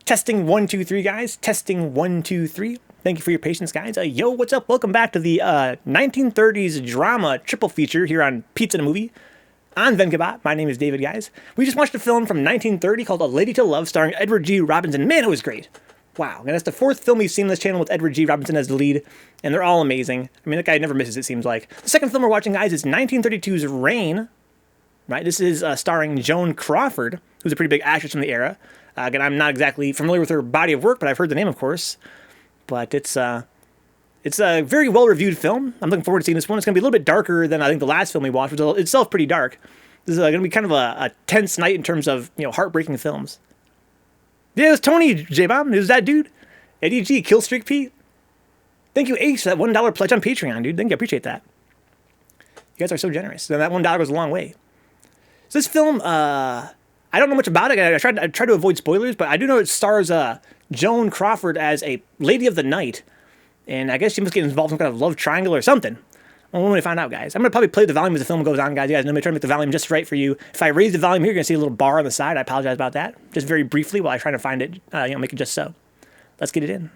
Testing 1, 2, 3, guys. Testing 1, 2, 3. Thank you for your patience, guys. Yo, what's up? Welcome back to the 1930s drama triple feature here on Pizza and a Movie on Vencabot. My name is David, guys. We just watched a film from 1930 called A Lady to Love, starring Edward G. Robinson. Man, it was great. Wow. And that's the fourth film we've seen on this channel with Edward G. Robinson as the lead, and they're all amazing. I mean, that guy never misses, it seems like. The second film we're watching, guys, is 1932's Rain. Right? This is starring Joan Crawford, who's a pretty big actress from the era. Again, I'm not exactly familiar with her body of work, but I've heard the name, of course. But it's a very well-reviewed film. I'm looking forward to seeing this one. It's going to be a little bit darker than I think the last film we watched, which is itself pretty dark. This is going to be kind of a tense night in terms of, heartbreaking films. Yeah, it was Tony, J-Bomb. It was that dude. Eddie G, Killstreak Pete. Thank you, Ace, for that $1 pledge on Patreon, dude. Thank you, I appreciate that. You guys are so generous. And that $1 goes a long way. So this film, I don't know much about it. I tried to avoid spoilers, but I do know it stars Joan Crawford as a lady of the night. And I guess she must get involved in some kind of love triangle or something. Well, when we find out, guys. I'm going to probably play the volume as the film goes on, guys. You guys know me, trying to make the volume just right for you. If I raise the volume here, you're going to see a little bar on the side. I apologize about that. Just very briefly while I try to find it, make it just so. Let's get it in.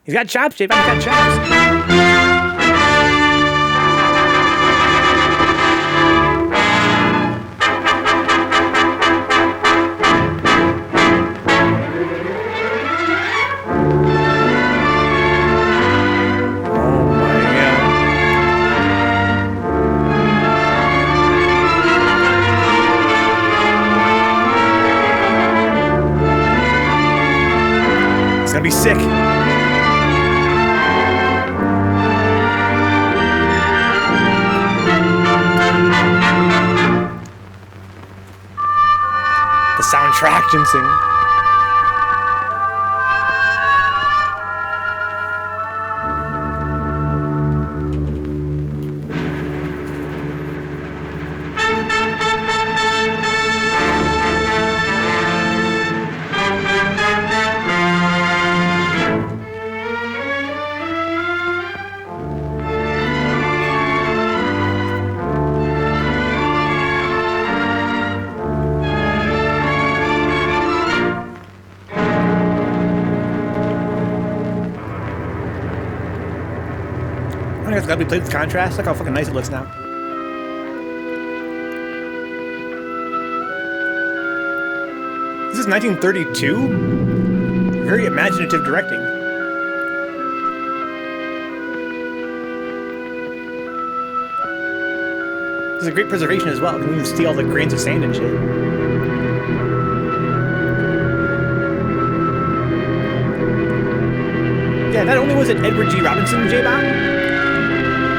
He's got chops, Jay. He's got chops. Gonna be sick. The soundtrack, ginseng. I think it's gotta be played with contrast. Look how fucking nice it looks now. This is 1932? Very imaginative directing. This is a great preservation as well. You can even see all the grains of sand and shit. Yeah, not only was it Edward G. Robinson, J-Bomb,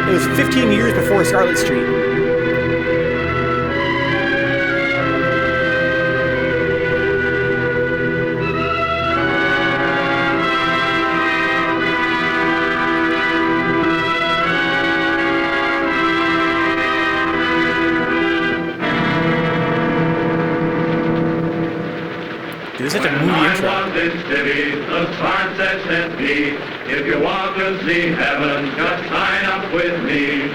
it was 15 years before Scarlet Street. Dude, this is such a moody intro. If you want to see heaven, just sign up with me.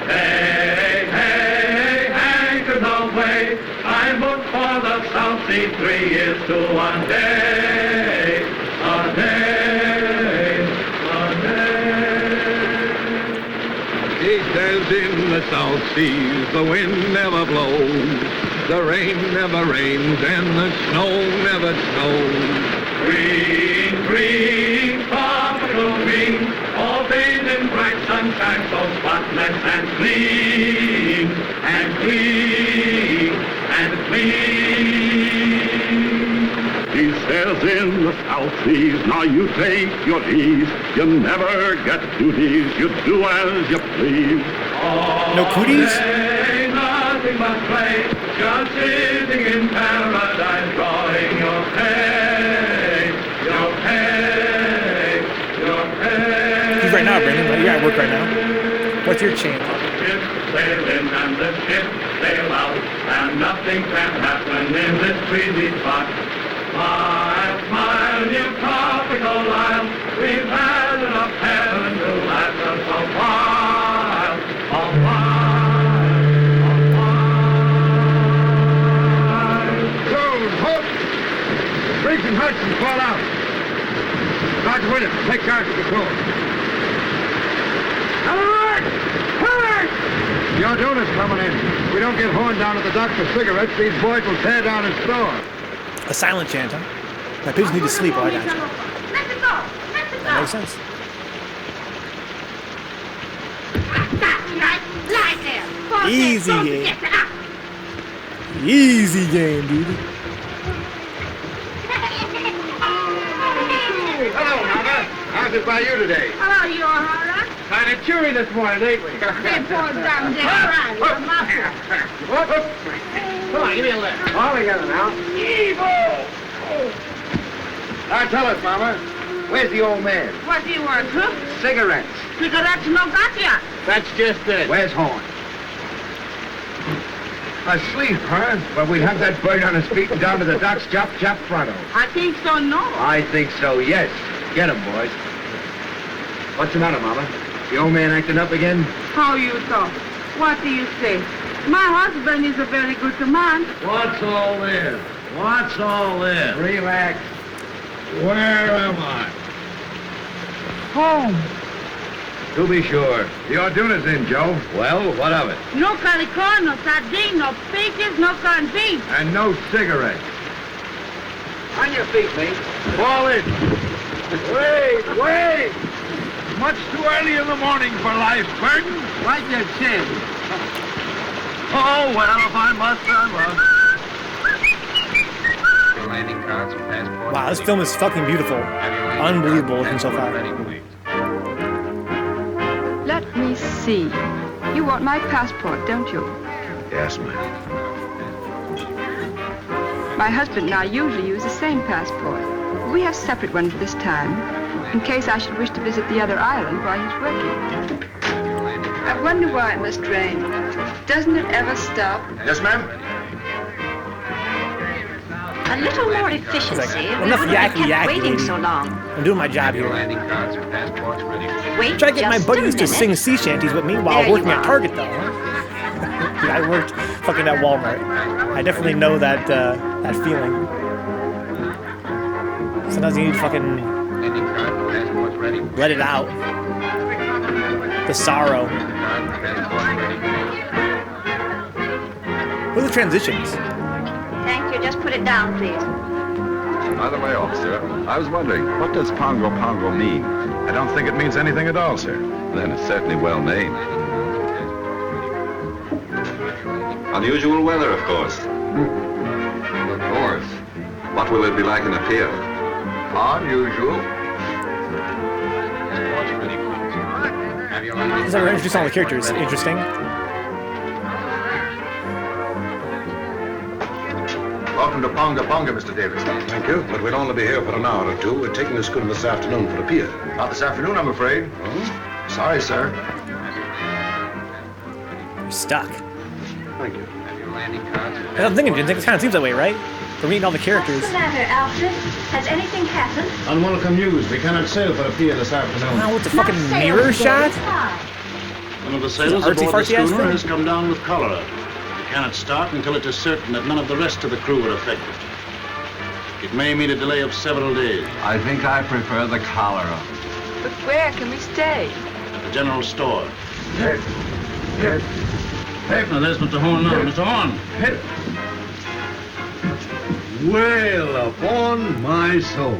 Hey, hey, anchor no way. I booked for the South Sea 3 years to 1 day. A day, a day. He says in the South Seas the wind never blows, the rain never rains, and the snow never snows. Green, green, tropical green, all bathed in bright sunshine, so spotless and clean, and clean, and clean. He says in the South Seas, now you take your ease, you never get duties, you do as you please. No cooties? Nothing but play, just sitting in paradise, drawing your pay, your pay, your pay. He's right now, Brandon. You're at work right now. What's your chain? The ship sail in and the ship sail out, and nothing can happen in this breezy spot. Smile, smile, you tropical isle, we've had enough heaven to last us a while, a while, a while. Briggs and Hudson fall out. Dr. Williams, take charge of the crew. Alert! Alert! Your donor's coming in. If we don't get Horn down at the dock for cigarettes, these boys will tear down his store. A silent chant, huh? My pigeons need to sleep. Oh, I got you. Let it go. Let it go. That makes sense. Lie there. Easy Don't game. get up. Easy game, dude. Hello, Mama. How's it by you today? Hello, you all right? Kind of cheery this morning, ain't we? They poured down there crying. Your muffler. Come on, give me a lift. All together now. Evil! Now tell us, Mama. Where's the old man? What do you want, huh? Cigarettes. Cigarettes no got ya. That's just it. Where's Horn? Asleep, huh? Well, we'd have that bird on his feet and down to the docks, chop pronto. I think so, no. I think so, yes. Get him, boys. What's the matter, Mama? The old man acting up again? How you talk? What do you say? My husband is a very good man. What's all this? What's all this? Relax. Where am I? Home. To be sure. The Orduna's in, Joe. Well, what of it? No calico, no sardine, no peaches, no corned beef. And no cigarettes. On your feet, mate. Fall in. Wait! Much too early in the morning for life's burden. Wipe your chin. Oh, well, if I must, I must. Landing cards and passports. Wow, this film is fucking beautiful. Unbelievable looking so far. Let me see. You want my passport, don't you? Yes, ma'am. My husband and I usually use the same passport. We have separate ones this time, in case I should wish to visit the other island while he's working. I wonder why it must rain. Doesn't it ever stop? Yes, ma'am? A little more efficiency. It's like, We enough wouldn't have yakky kept yakky, waiting lady. so long. I'm doing my job here. Landing cards and passports ready. Wait Try to get my just buddies a to minute. sing sea shanties with me while There you working at are. Target, though. Dude, I worked fucking at Walmart. I definitely know that that feeling. Sometimes you need to fucking Landing cards and passports ready. let it out. The sorrow. Cards and passports ready. What are the transitions? Thank you. Just put it down, please. By the way, officer, I was wondering, what does Pongo Pongo mean? I don't think it means anything at all, sir. Then it's certainly well named. Unusual weather, of course. Of course. What will it be like in a pier? Unusual. Passports ready, please. Have your landing This is how we're introducing all the characters. Interesting. Welcome to Ponga Ponga, Mr. Davidson. Thank you, but we'll only be here for an hour or two. We're taking the schooner this afternoon for a pier. Not this afternoon, I'm afraid. Oh? Sorry, sir. You're stuck. Thank you. Have your landing cards and I'm thinking, it kind of seems that way, right? We're meeting all the characters. What's the matter, Alfred? Has anything happened? Unwelcome news. We cannot sail for a pier this afternoon. Wow, what's a fucking mirror shot? One of the sailors Artsy aboard the fartsy ass schooner thing? has come down with cholera. We cannot start until it is certain that none of the rest of the crew are affected. It may mean a delay of several days. I think I prefer the cholera. But where can we stay? At the general store. Now, there's Mr. Horn now. Mr. Horn. Well, upon my soul,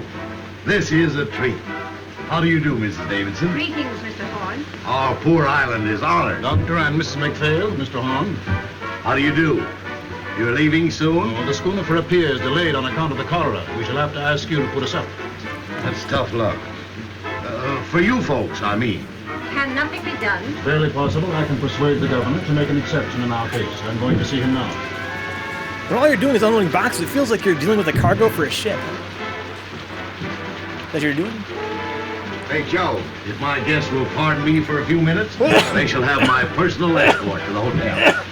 this is a treat. How do you do, Mrs. Davidson? Greetings, Mr. Horn. Our poor island is honored. Doctor and Mrs. McPhail, Mr. Horn. How do you do? You're leaving soon? Oh, the schooner for a pier is delayed on account of the cholera. We shall have to ask you to put us up. That's tough luck. For you folks, I mean. Can nothing be done? Barely possible. I can persuade the governor to make an exception in our case. I'm going to see him now. When all you're doing is unloading boxes, it feels like you're dealing with a cargo for a ship. That you're doing? Hey, Joe, if my guests will pardon me for a few minutes, they shall have my personal escort to the hotel.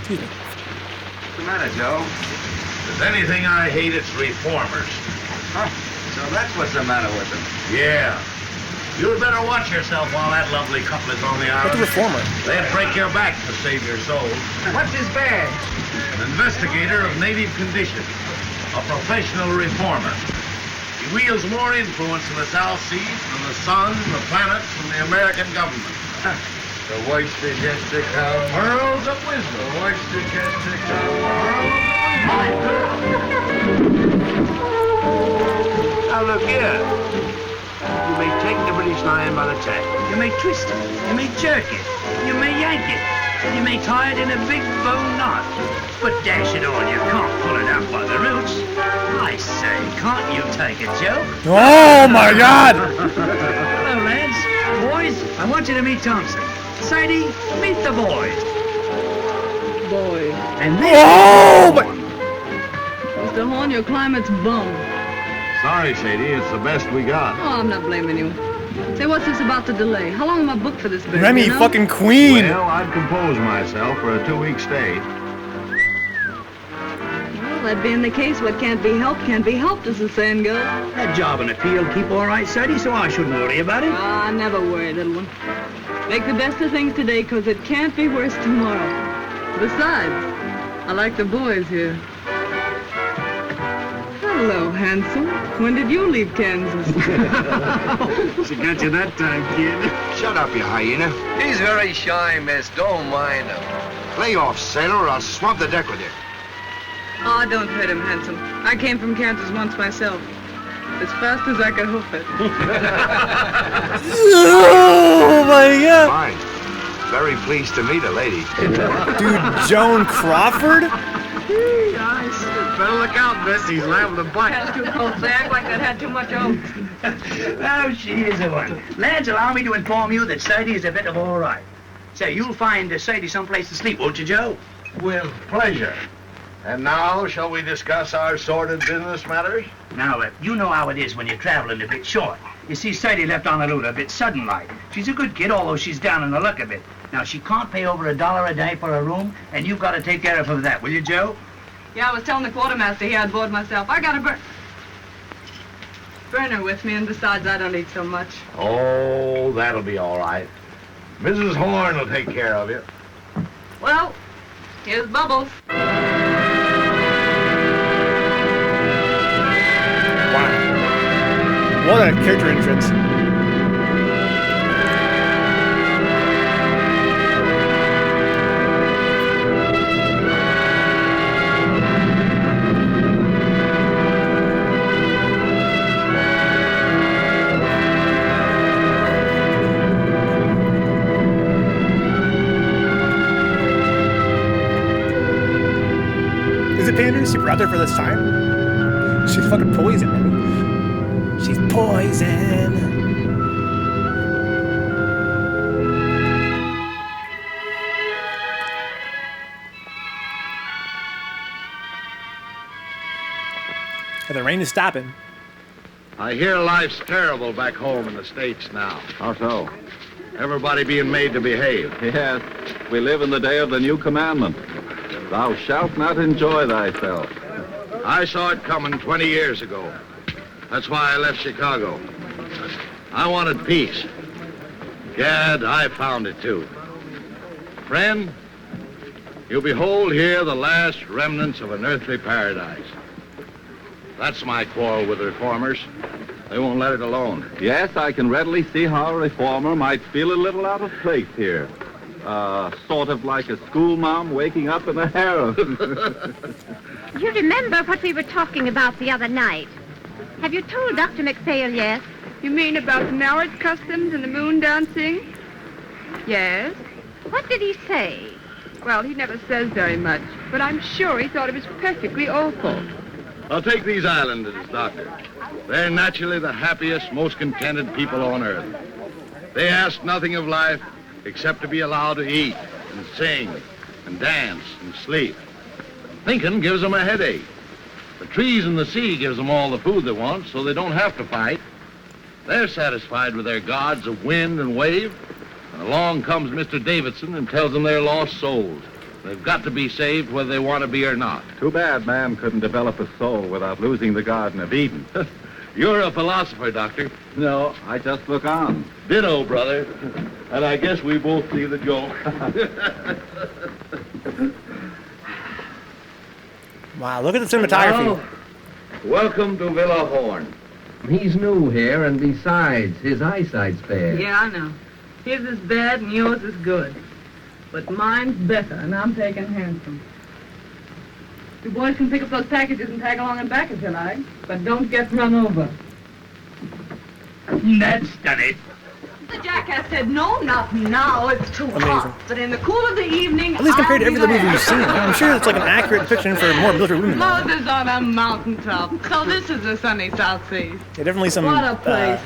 Excuse me. What's the matter, Joe? If there's anything I hate, it's reformers. Huh? So that's what's the matter with them. Yeah. You'd better watch yourself while that lovely couple is on the What's island. a reformer? They'd break your back to save your soul. What's his badge? An investigator of native conditions. A a professional reformer. He wields more influence in the South Seas than the sun, the planets, and the American government. The voice is yet to come. Pearls of wisdom. The voice is yet to come. Now look here. You may take the British Lion by the tail. You may twist it. You may jerk it. You may yank it. You may tie it in a big bow knot. But dash it all, you can't pull it out by the roots. I say, can't you take a joke? Oh my God! Hello, lads. Boys, I want you to meet Thompson. Sadie, meet the boys. Boy. And this Oh my! Mr. Horn, your climate's bum. Sorry, Sadie, it's the best we got. Oh, I'm not blaming you. Say, what's this about the delay? How long am I booked for this bit? Remy, you know? fucking queen! Well, I'd compose myself for a 2-week stay. Well, that being the case, what can't be helped, as the saying goes. That job in the field keep all right, Sadie, so I shouldn't worry about it. Ah, never worry, little one. Make the best of things today, 'cause it can't be worse tomorrow. Besides, I like the boys here. Hello, handsome. When did you leave Kansas? She got you that time, kid. Shut up, you hyena. He's very shy, miss. Don't mind him. Lay off, sailor, or I'll swab the deck with you. Oh, don't hurt him, handsome. I came from Kansas once myself. As fast as I could hoof it. Oh my God! Fine. Very pleased to meet a lady. Dude, Joan Crawford? Nice. Better look out, miss. He's liable to bite. That's too close. They act like that had too much oats. Oh, she is a one. Lads, allow me to inform you that Sadie is a bit of all right. Say, you'll find Sadie someplace to sleep, won't you, Joe? With pleasure. And now, shall we discuss our sordid business matters? Now, you know how it is when you're traveling a bit short. You see, Sadie left Honolulu a bit sudden-like. She's a good kid, although she's down in the luck a bit. Now, she can't pay over $1 a day for a room, and you've got to take care of her for that, will you, Joe? Yeah, I was telling the quartermaster here I'd board myself. I got a burner with me, and besides, I don't eat so much. Oh, that'll be all right. Mrs. Horn will take care of you. Well, here's Bubbles. Wow. What a character entrance. Is it Panders? She brought her for this time? She's fucking poison, man. She's poison. Yeah, the rain is stopping. I hear life's terrible back home in the States now. How so? Everybody being made to behave. Yes, we live in the day of the new commandment. Thou shalt not enjoy thyself. I saw it coming 20 years ago. That's why I left Chicago. I wanted peace. Gad, I found it too. Friend, you behold here the last remnants of an earthly paradise. That's my quarrel with reformers. They won't let it alone. Yes, I can readily see how a reformer might feel a little out of place here. Sort of like a schoolma'am waking up in a harem. You remember what we were talking about the other night? Have you told Dr. McPhail yet? You mean about marriage customs and the moon dancing? Yes. What did he say? Well, he never says very much, but I'm sure he thought it was perfectly awful. I'll take these islanders, Doctor. They're naturally the happiest, most contented people on earth. They ask nothing of life except to be allowed to eat and sing and dance and sleep. Thinking gives them a headache. The trees and the sea gives them all the food they want, so they don't have to fight. They're satisfied with their gods of wind and wave, and along comes Mr. Davidson and tells them they're lost souls. They've got to be saved whether they want to be or not. Too bad man couldn't develop a soul without losing the Garden of Eden. You're a philosopher, Doctor. No, I just look on. Ditto, brother. And I guess we both see the joke. Wow, look at the cinematography. Hello. Welcome to Villa Horn. He's new here, and besides, his eyesight's bad. Yeah, I know. His is bad and yours is good. But mine's better, and I'm taking handsome. You boys can pick up those packages and tag along and back if you like, but don't get run over. That's done it. The jackass said, no, not now, it's too hot. But in the cool of the evening, At least compared to every other movie we've seen. I'm sure it's like an accurate depiction for more military women. Moses on a mountaintop. So this is the sunny South Seas. Yeah, definitely some What a place.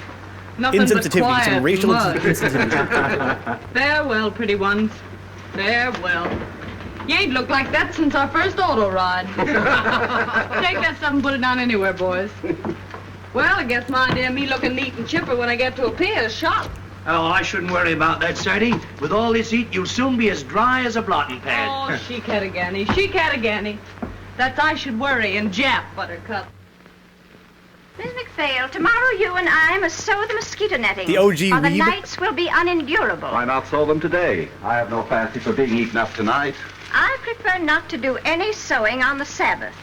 Nothing but insensitivity, quiet some racial mud. insensitivity. Farewell, pretty ones. Farewell. You ain't looked like that since our first auto ride. Take that stuff and put it down anywhere, boys. Well, I guess my idea of me looking neat and chipper when I get to a pier is shot. Oh, I shouldn't worry about that, Sadie. With all this heat, you'll soon be as dry as a blotting pad. Oh, she-catagani, she-catagani. That's I should worry in Jap, Buttercup. Miss McPhail, tomorrow you and I must sew the mosquito netting. The OG or the weeb. nights will be unendurable. Why not sew them today? I have no fancy for being eaten up tonight. I prefer not to do any sewing on the Sabbath.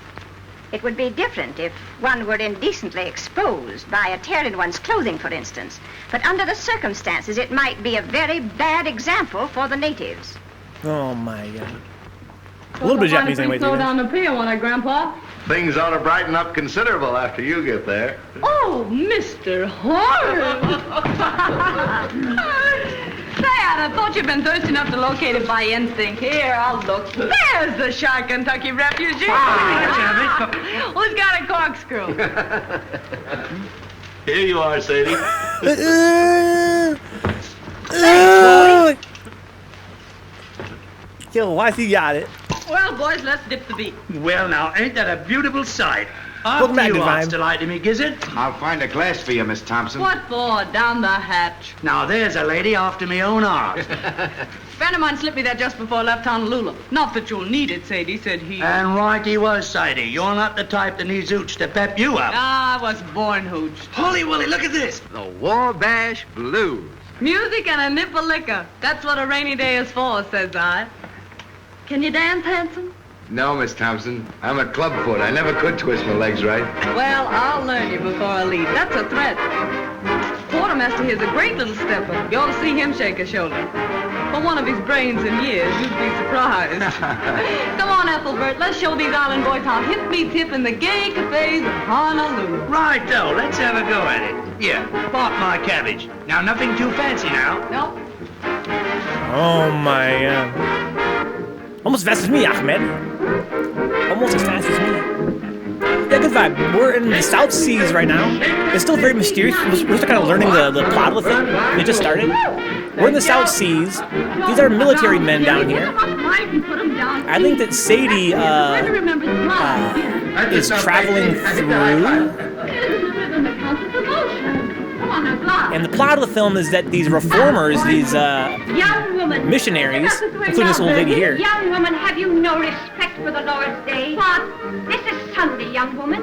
It would be different if one were indecently exposed by a tear in one's clothing, for instance. But under the circumstances, it might be a very bad example for the natives. Oh my God. A little bit of Japanese anyway, Slow too. down the pier, won't I, Grandpa? Things ought to brighten up considerable after you get there. Oh, Mr. Horace! Say, I thought you'd been thirsty enough to locate it by instinct. Here, I'll look. There's the shy Kentucky refugee. Who's got a corkscrew? Here you are, Sadie. Yo, why he got it? Well, boys, let's dip the beat. Well, now, ain't that a beautiful sight? Welcome back, After you, Divine. Arts Delight, me, Gizzard. I'll find a glass for you, Miss Thompson. What for? Down the hatch. Now, there's a lady after me own art. Friend of mine slipped me that just before I left Honolulu. Not that you'll need it, Sadie, said he. And right he was, Sadie. You're not the type that needs hooch to pep you up. I was born hooched. Holy Willie, look at this. The Wabash Blues. Music and a nip of liquor. That's what a rainy day is for, says I. Can you dance, handsome? No, Miss Thompson. I'm a clubfoot. I never could twist my legs right. Well, I'll learn you before I leave. That's a threat. Quartermaster here's a great little stepper. You ought to see him shake a shoulder. For one of his brains and years, you'd be surprised. Come on, Ethelbert. Let's show these island boys how hip meets hip in the gay cafes of Honolulu. Right, though. Let's have a go at it. Here, park my cabbage. Now, nothing too fancy now. Nope. Oh my God. Almost as fast as me, Ahmed. Almost as fast as me. Yeah, good vibe. We're in the South Seas right now. It's still very mysterious. We're still kind of learning the plot of the thing. It just started. We're in the South Seas. These are military men down here. I think that Sadie is traveling through. And the plot of the film is that these reformers, these missionaries, including this old lady here. Young woman, have you no respect for the Lord's day? What? This is Sunday, young woman.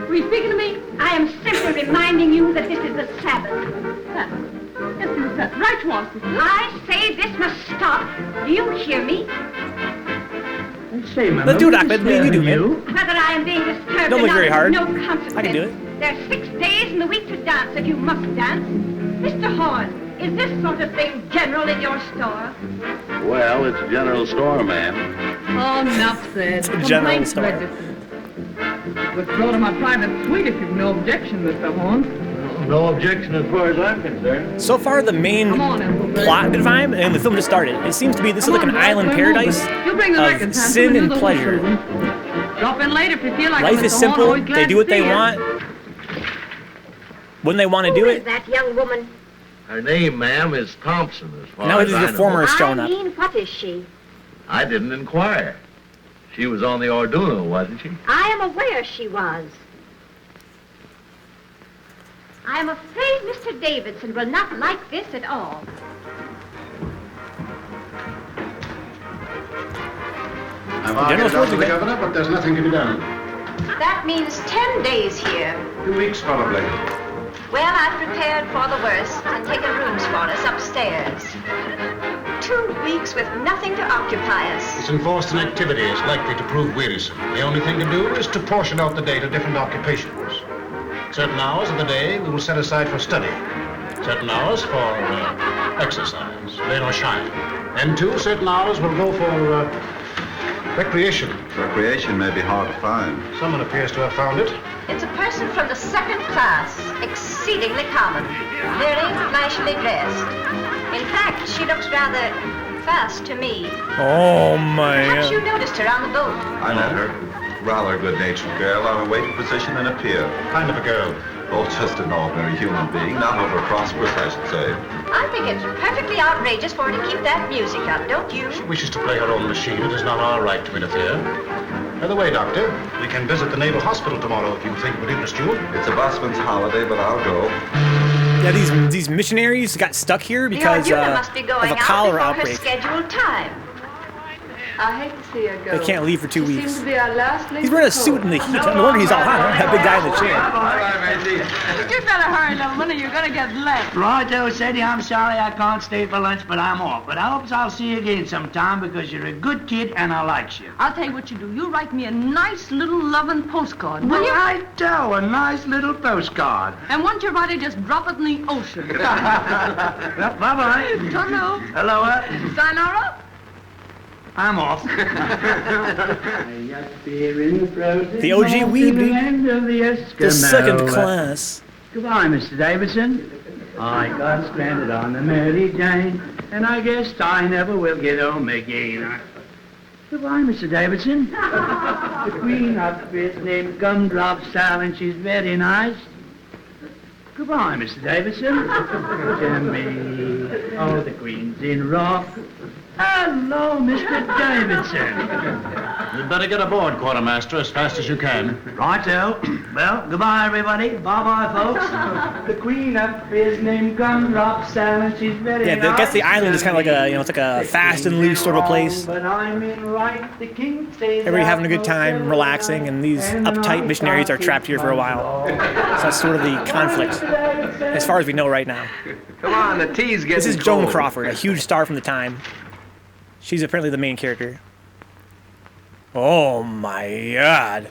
Were you speaking to me? I am simply reminding you that this is the Sabbath. Yes, you said. Right, you are, sister. I say this must stop. Do you hear me? Say, man, Let's do it, Ahmed. We do, man. Whether I am being disturbed Don't or look not, very hard. no consequence. I can do it. There are 6 days in the week to dance, and you must dance. Mr. Horn, is this sort of thing general in your store? Well, it's a general store, ma'am. Oh, enough said. It's a general Complaints store. registered. Withdraw to my private suite if you've no objection, Mr. Horn. No objection as far as I'm concerned. So far, the main Come on, Ethelbert. plot vibe, and the film just started. It seems to be this is like an island paradise You bring the records, of Hanson, sin do and the pleasure. whistle. Drop in late if you feel like it, Life Mr. is Horn. simple. Always glad They do to what see they you. want when they want to do Who is it. that young woman? Her name, ma'am, is Thompson, as far Now as these I know. reformers showing I up. mean, what is she? I didn't inquire. She was on the Orduno, wasn't she? I am aware she was. I am afraid Mr. Davidson will not like this at all. I've argued it out with the governor, but there's nothing to be done. That means 10 days here. 2 weeks, probably. Well, I've prepared for the worst and taken rooms for us upstairs. 2 weeks with nothing to occupy us. This enforced inactivity is likely to prove wearisome. The only thing to do is to portion out the day to different occupations. Certain hours of the day we will set aside for study. Certain hours for exercise, rain or shine. And too, certain hours will go for recreation. Recreation may be hard to find. Someone appears to have found it. It's a person from the 2nd class, exceedingly common, very flashily dressed. In fact, she looks rather fast to me. Oh my Perhaps God. you noticed her on the boat. I met her. Rather a good-natured girl on a waiting position in a pier. Kind of a girl. Oh, just an ordinary human being, not over prosperous, I should say. I think it's perfectly outrageous for her to keep that music up, don't you? She wishes to play her own machine. It is not our right to interfere. By the way, Doctor, we can visit the Naval Hospital tomorrow if you think it would interest you. It's a busman's holiday, but I'll go. Yeah, these missionaries got stuck here because the Arjuna must be of going a out cholera before outbreak. her scheduled time. I hate to see her go. They can't leave for 2 She weeks. seems to be our last He's wearing a suit in the heat. No wonder he's all hot. Huh? That big guy in the chair. You better hurry, little one, or you're gonna get left. Righto, Sadie, I'm sorry I can't stay for lunch, but I'm off. But I hope I'll see you again sometime because you're a good kid and I likes you. I'll tell you what you do. You write me a nice little loving postcard, will you? Righto, a nice little postcard. And once you write it, just drop it in the ocean. Well, bye-bye. Hello. Hello, Sayonara. I'm off. The OG weed, dude. The 2nd class. Goodbye, Mr. Davidson. I got stranded on the Mary Jane, and I guess I never will get home again. Goodbye, Mr. Davidson. The Queen up is named Gumdrop Sal, and she's very nice. Goodbye, Mr. Davidson. Jimmy. Oh, the Queen's in rock. Hello, Mr. Davidson. You'd better get aboard, Quartermaster, as fast as you can. Righto. Well, goodbye, everybody. Bye-bye, folks. The Queen up is named Gumdrop Sal, and she's very Yeah, I guess the island is kind of like a, it's like a fast and loose sort of place. But I'm in right. The king stays Everybody having a good time, relaxing, and these uptight missionaries are trapped here for a while. So that's sort of the conflict, as far as we know right now. Come on, the tea's getting This is Joan cold. Crawford, a huge star from the time. She's apparently the main character. Oh my God.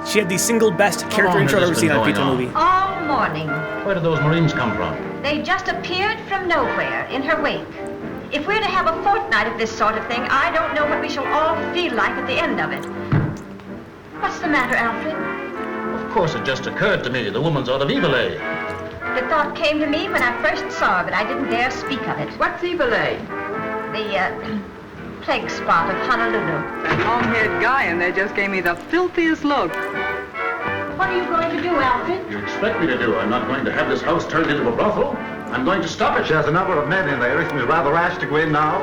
She had the single best character intro I've ever seen on a pizza movie. All morning. Where did those Marines come from? They just appeared from nowhere in her wake. If we're to have a fortnight of this sort of thing, I don't know what we shall all feel like at the end of it. What's the matter, Alfred? Of course, it just occurred to me. The woman's out of evil, eh? The thought came to me when I first saw her, but I didn't dare speak of it. What's evil, eh? The plague spot of Honolulu. That long-haired guy in there just gave me the filthiest look. What are you going to do, Alfred? You expect me to do? I'm not going to have this house turned into a brothel. I'm going to stop it. She has a number of men in there. It seems rather rash to go in now.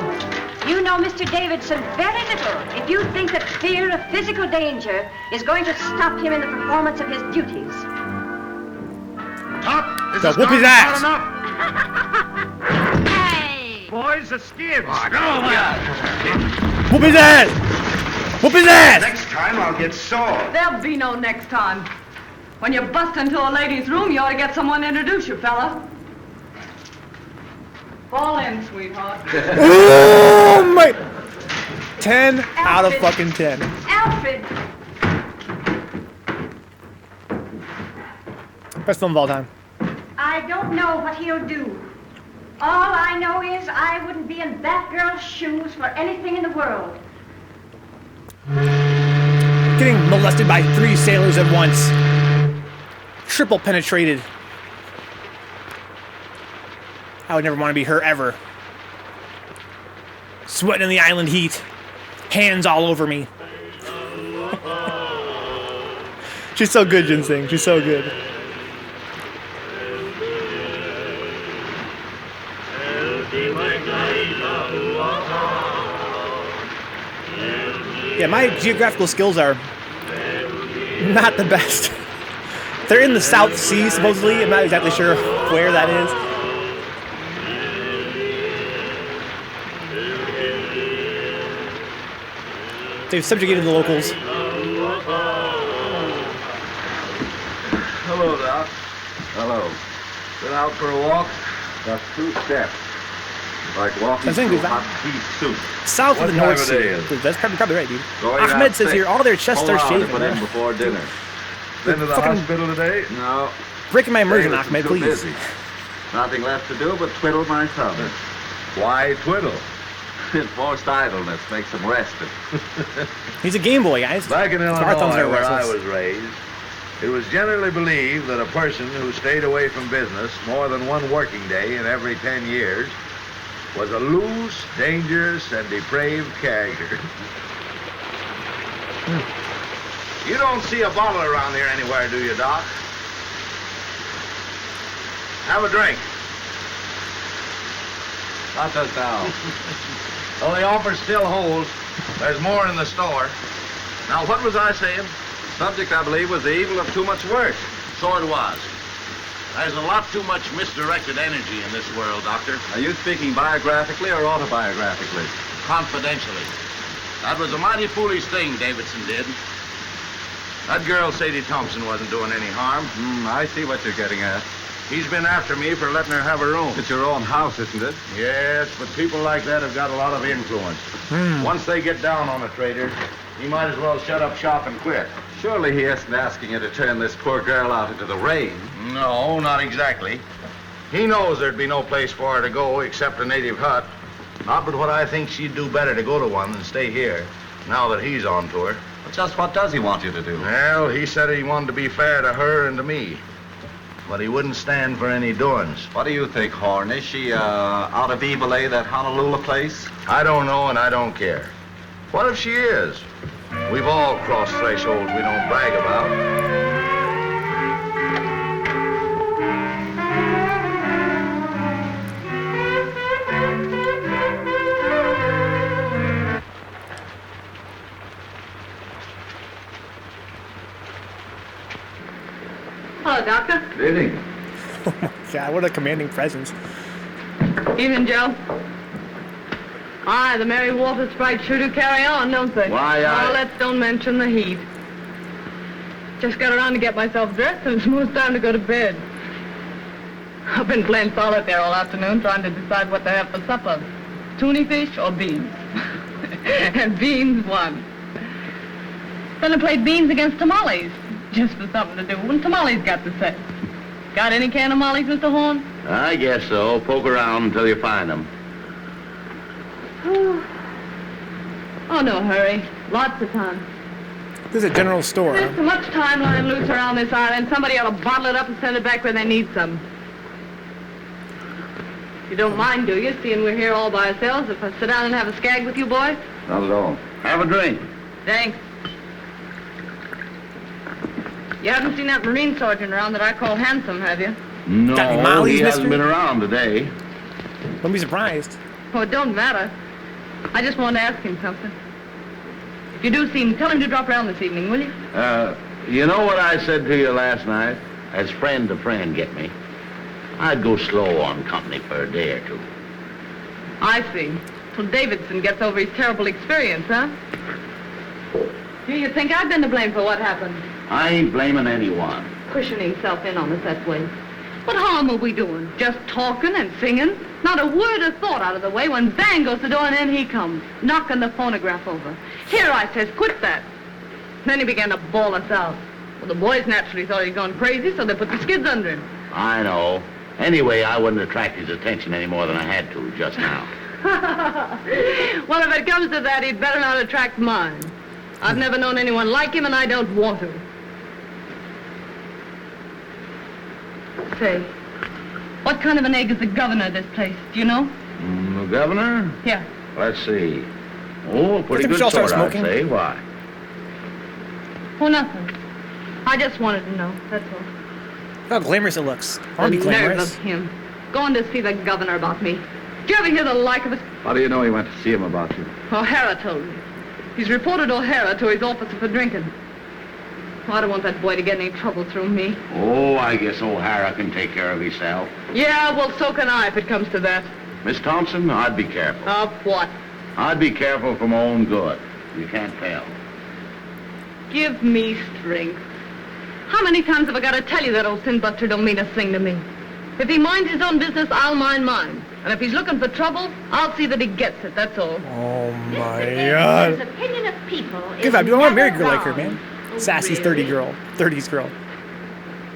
You know Mr. Davidson very little if you think that fear of physical danger is going to stop him in the performance of his duties. Top, this So is whoop his not ass. enough. Hey! Boys, the skids. Whoop his ass! Whoop his ass! Next time I'll get sore. There'll be no next time. When you bust into a lady's room, you ought to get someone to introduce you, fella. Fall in, sweetheart. Oh my! 10 out of fucking 10. Alfred! Best film of all time. I don't know what he'll do. All I know is I wouldn't be in that girl's shoes for anything in the world. Getting molested by 3 sailors at once. Triple penetrated. I would never want to be her ever. Sweating in the island heat. Hands all over me. She's so good, Ginseng. She's so good. Yeah, my geographical skills are not the best. They're in the South Sea, supposedly. I'm not exactly sure where that is. They've subjugated the locals. Hello, Doc. Hello. Been out for a walk? Just 2 steps. Like walking I think through we've hot pea soup. South What of the time North of Sea. day is it? That's probably right, dude. Going Ahmed out says 6. here all their chests Whole are hour shaven. to put in before dinner. Been to the Fucking- hospital today? No. Breaking my immersion, David's Ahmed, too please. busy. Nothing left to do but twiddle my thumb. Why twiddle? Enforced idleness makes him rested. He's a Game Boy, guys. Back in So our thumbs Illinois, are where I restless. was raised, it was generally believed that a person who stayed away from business more than one working day in every 10 years was a loose, dangerous, and depraved character. You don't see a bottle around here anywhere, do you, Doc? Have a drink. Not just now. Well, the offer still holds. There's more in the store. Now, what was I saying? Subject, I believe, was the evil of too much work. So it was. There's a lot too much misdirected energy in this world, Doctor. Are you speaking biographically or autobiographically? Confidentially. That was a mighty foolish thing Davidson did. That girl, Sadie Thompson, wasn't doing any harm. I see what you're getting at. He's been after me for letting her have a room. It's your own house, isn't it? Yes, but people like that have got a lot of influence. Once they get down on a trader, he might as well shut up shop and quit. Surely he isn't asking you to turn this poor girl out into the rain. No, not exactly. He knows there'd be no place for her to go except a native hut. Not but what I think she'd do better to go to one than stay here, now that he's on to her. But just what does he want you to do? Well, he said he wanted to be fair to her and to me. But he wouldn't stand for any doings. What do you think, Horn? Is she out of Evilay, that Honolulu place? I don't know and I don't care. What if she is? We've all crossed thresholds we don't brag about. Hello, Doctor. Good evening. Oh my God, what a commanding presence. Evening, Joe. Aye, the Mary Walter Sprite sure do carry on, don't they? Why, I- Oh, let's don't mention the heat. Just got around to get myself dressed, and it's most time to go to bed. I've been playing solitaire all afternoon, trying to decide what to have for supper. Tuna fish or beans? And beans won. Then I played beans against tamales, just for something to do when tamales got to say. Got any can of mollies, Mr. Horn? I guess so. Poke around until you find them. Oh, no hurry. Lots of time. This is a general store. There's so much time lying loose around this island. Somebody ought to bottle it up and send it back where they need some. You don't mind, do you, seeing we're here all by ourselves, if I sit down and have a skag with you boys? Not at all. Have a drink. Thanks. You haven't seen that Marine sergeant around that I call handsome, have you? No, Got any mollies, he hasn't mister? been around today. Don't be surprised. Oh, it don't matter. I just wanted to ask him something. If you do see him, tell him to drop around this evening, will you? You know what I said to you last night? As friend to friend, get me? I'd go slow on company for a day or two. I see. Till Davidson gets over his terrible experience, huh? Do you think I've been to blame for what happened? I ain't blaming anyone. Pushing himself in on us that way. What harm are we doing? Just talking and singing? Not a word of thought out of the way when bang goes the door and in he comes, knocking the phonograph over. Here, I says, quit that. Then he began to bawl us out. Well, the boys naturally thought he'd gone crazy, so they put the skids under him. I know. Anyway, I wouldn't attract his attention any more than I had to just now. Well, if it comes to that, he'd better not attract mine. I've never known anyone like him, and I don't want to. Say, what kind of an egg is the governor of this place? Do you know? The governor? Yeah. Let's see. Oh, pretty think we good should all start sort, I'd smoking. say. Why? Oh, nothing. I just wanted to know, that's all. Look how glamorous it looks. I want to be The nerve glamorous. of him. Going to see the governor about me. Did you ever hear the like of it? How do you know he went to see him about you? O'Hara told me. He's reported O'Hara to his officer for drinking. Oh, I don't want that boy to get any trouble through me. Oh, I guess O'Hara can take care of himself. Yeah, well, so can I if it comes to that. Miss Thompson, I'd be careful. Of what? I'd be careful for my own good. You can't tell. Give me strength. How many times have I got to tell you that old sin buster don't mean a thing to me? If he minds his own business, I'll mind mine. And if he's looking for trouble, I'll see that he gets it, that's all. Oh my God. His opinion of people Give up, dude. I want to marry a girl like her, man. Sassy's 30s girl.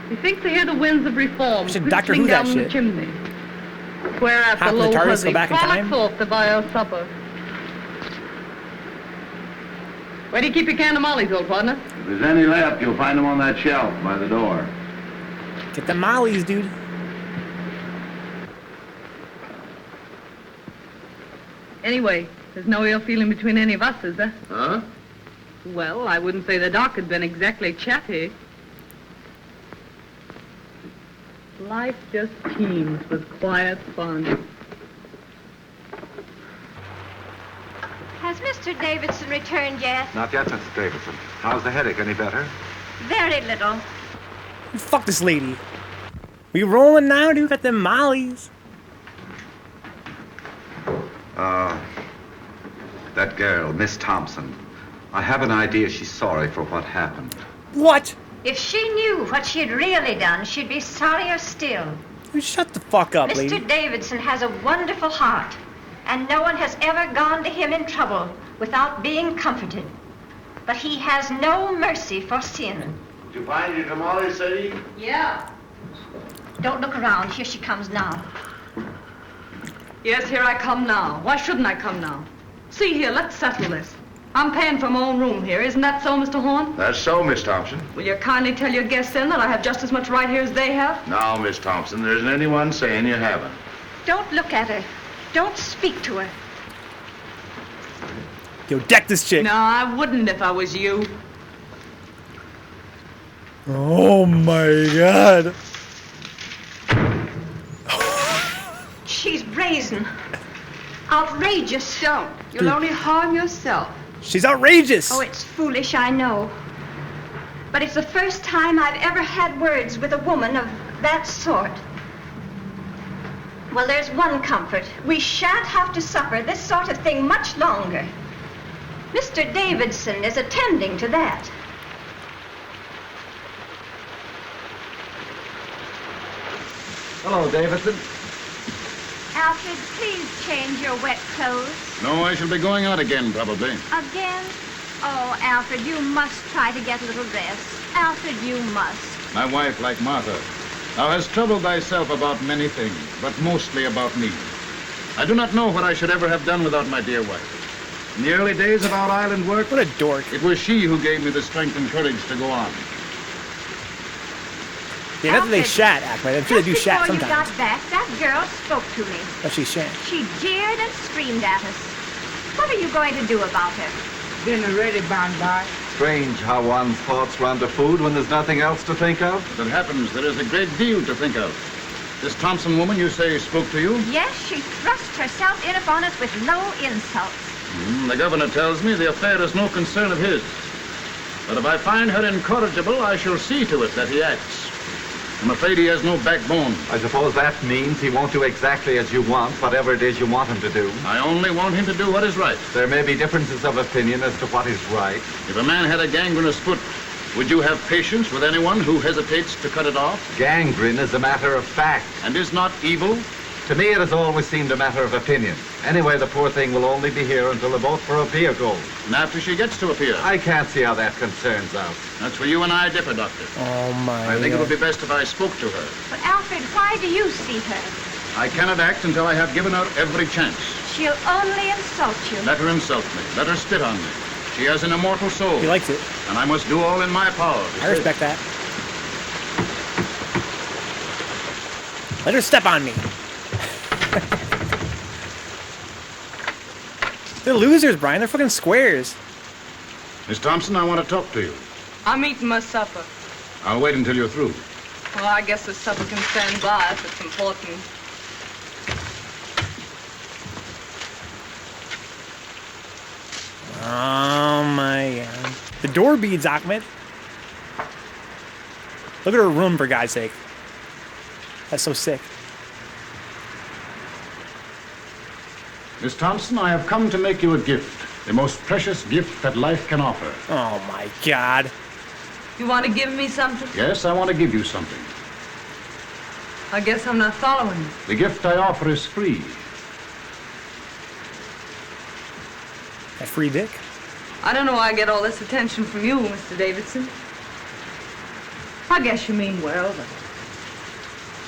He thinks to hear the winds of reform Should Doctor Who that down the shit. chimney. Whereas Hop the in the low TARDIS, hussy go back in time? frolics off to buy her supper. Where do you keep your can of mollies, old partner? If there's any left, you'll find them on that shelf by the door. Get the mollies, dude. Anyway, there's no ill feeling between any of us, is there? Huh? Well, I wouldn't say the doc had been exactly chatty. Life just teems with quiet fun. Has Mr. Davidson returned yet? Not yet, Mrs. Davidson. How's the headache? Any better? Very little. Fuck this lady. We rolling now, dude? Got them mollies. That girl, Miss Thompson. I have an idea she's sorry for what happened. What? If she knew what she had really done, she'd be sorrier still. Dude, shut the fuck up, lady. Mr. Davidson has a wonderful heart, and no one has ever gone to him in trouble without being comforted. But he has no mercy for sin. Did you find your tamales, Sadie? Yeah. Don't look around. Here she comes now. Yes, here I come now. Why shouldn't I come now? See here, let's settle this. I'm paying for my own room here. Isn't that so, Mr. Horn? That's so, Miss Thompson. Will you kindly tell your guests then that I have just as much right here as they have? Now, Miss Thompson, there isn't anyone saying you haven't. Don't look at her. Don't speak to her. Yo, deck this chick. No, I wouldn't if I was you. Oh my God. She's brazen. Outrageous. Don't. You'll only harm yourself. She's outrageous. Oh, it's foolish, I know. But it's the first time I've ever had words with a woman of that sort. Well, there's one comfort. We shan't have to suffer this sort of thing much longer. Mr. Davidson is attending to that. Hello, Davidson. Alfred, please change your wet clothes. No, I shall be going out again, probably. Again? Oh, Alfred, you must try to get a little rest. Alfred, you must. My wife, like Martha, thou hast troubled thyself about many things, but mostly about me. I do not know what I should ever have done without my dear wife. In the early days of our island work, what a dork. It was she who gave me the strength and courage to go on. Yeah, not that they shat, Ahmed. I'm sure they do shat Before you sometimes. got back, that girl spoke to me. But she shan't. She jeered and screamed at us. What are you going to do about her? Dinner ready, Bonbon. Strange how one's thoughts run to food when there's nothing else to think of. As it happens, there is a great deal to think of. This Thompson woman, you say, spoke to you? Yes, she thrust herself in upon us with no insults. The governor tells me the affair is no concern of his. But if I find her incorrigible, I shall see to it that he acts. I'm afraid he has no backbone. I suppose that means he won't do exactly as you want, whatever it is you want him to do. I only want him to do what is right. There may be differences of opinion as to what is right. If a man had a gangrenous foot, would you have patience with anyone who hesitates to cut it off? Gangrene is a matter of fact. And is not evil? To me, it has always seemed a matter of opinion. Anyway, the poor thing will only be here until the boat for Apia goes. And after she gets to Apia? I can't see how that concerns us. That's where you and I differ, Doctor. Oh, my I think it would be best if I spoke to her. But, Alfred, why do you see her? I cannot act until I have given her every chance. She'll only insult you. Let her insult me. Let her spit on me. She has an immortal soul. He likes it. And I must do all in my power. I respect that. Let her step on me. They're losers, Brian. They're fucking squares. Miss Thompson, I want to talk to you. I'm eating my supper. I'll wait until you're through. Well, I guess the supper can stand by if it's important. Oh my God. The door beads, Ahmed. Look at her room, for God's sake. That's so sick. Miss Thompson, I have come to make you a gift. The most precious gift that life can offer. Oh my God. You want to give me something? Yes, I want to give you something. I guess I'm not following you. The gift I offer is free. A free dick? I don't know why I get all this attention from you, Mr. Davidson. I guess you mean well, but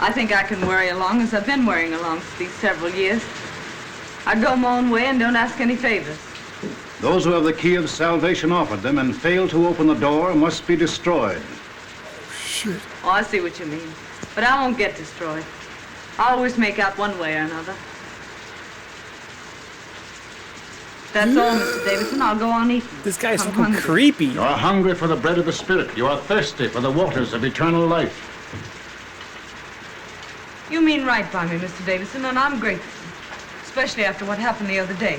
I think I can worry along as I've been worrying along for these several years. I go my own way and don't ask any favors. Those who have the key of salvation offered them and fail to open the door must be destroyed. Shit. Oh, I see what you mean. But I won't get destroyed. I'll always make out one way or another. That's all, Mr. Davidson. I'll go on eating. This guy's I'm fucking hungry. creepy. You are hungry for the bread of the Spirit. You are thirsty for the waters of eternal life. You mean right by me, Mr. Davidson, and I'm grateful. Especially after what happened the other day.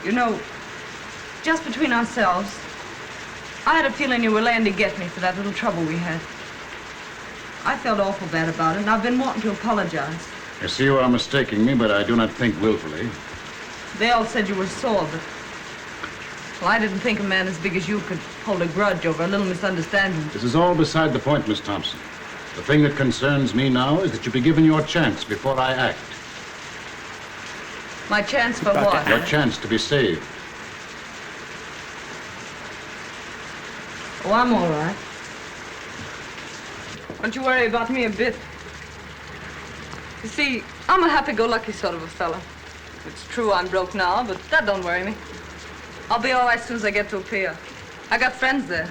You know, just between ourselves, I had a feeling you were laying to get me for that little trouble we had. I felt awful bad about it, and I've been wanting to apologize. I see you are mistaking me, but I do not think willfully. They all said you were sore, but... Well, I didn't think a man as big as you could hold a grudge over a little misunderstanding. This is all beside the point, Miss Thompson. The thing that concerns me now is that you be given your chance before I act. My chance for what? Your chance to be saved. Oh, I'm all right. Don't you worry about me a bit. You see, I'm a happy-go-lucky sort of a fella. It's true I'm broke now, but that don't worry me. I'll be all right as soon as I get to a pier. I got friends there.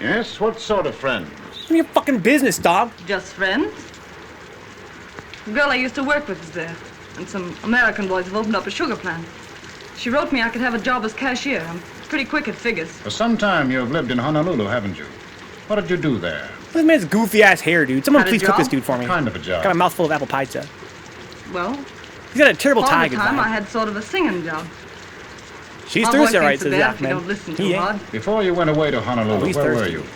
Yes? What sort of friends? It's your fucking business, dog. Just friends? The girl I used to work with is there. And some American boys have opened up a sugar plant. She wrote me I could have a job as cashier. I'm pretty quick at figures. For some time you have lived in Honolulu, haven't you? What did you do there? This man's goofy ass hair, dude. Someone Had a please cook job? this dude for me. What kind of a job? Got a mouthful of apple pizza. Well, He's got a terrible all tie. the time I had sort of a singing job. She's My Thursday, voice right? ain't so Says bad Zach, if you man. don't listen He too ain't. hard. Before you went away to Oh, Honolulu, he's where were thirsty. you? Maybe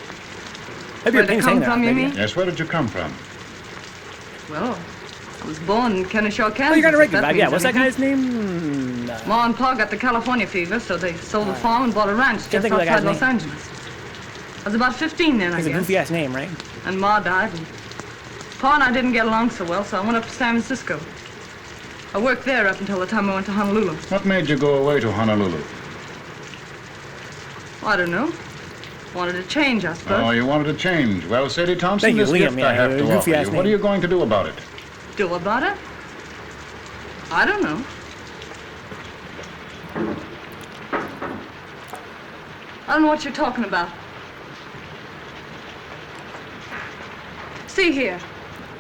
Where'd your I thing's come hanging out, from, you maybe. mean? Yes, where did you come from? Well, I was born in Kennesaw, Kansas. Oh, you got a if regular that vibe. Yeah, means what's that anything. guy's name? Ma and Pa got the California fever, so they sold the farm and bought a ranch just think of that outside guy's Los name. Angeles. I was about 15 then, I He's a guess. goofy ass name, right? And Ma died, and Pa and I didn't get along so well, so I went up to San Francisco. I worked there up until the time I went to Honolulu. What made you go away to Honolulu? I don't know. Wanted to change, I suppose. Oh, you wanted to change. Well, Sadie Thompson, Thank you, this Liam, gift yeah, I have a to goofy offer ass you. name. What are you going to do about it? Do about it? I don't know. I don't know what you're talking about. See here.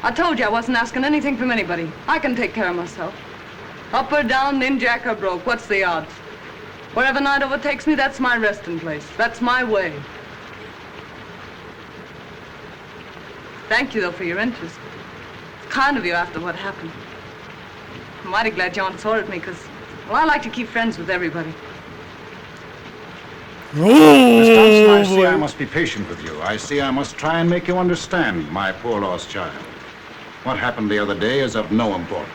I told you I wasn't asking anything from anybody. I can take care of myself. Up or down, ninjack or broke, what's the odds? Wherever night overtakes me, that's my resting place. That's my way. Thank you, though, for your interest. It's kind of you after what happened. I'm mighty glad you aren't sore at me, because, well, I like to keep friends with everybody. Miss Thompson, I see I must be patient with you. I see I must try and make you understand, my poor lost child. What happened the other day is of no importance.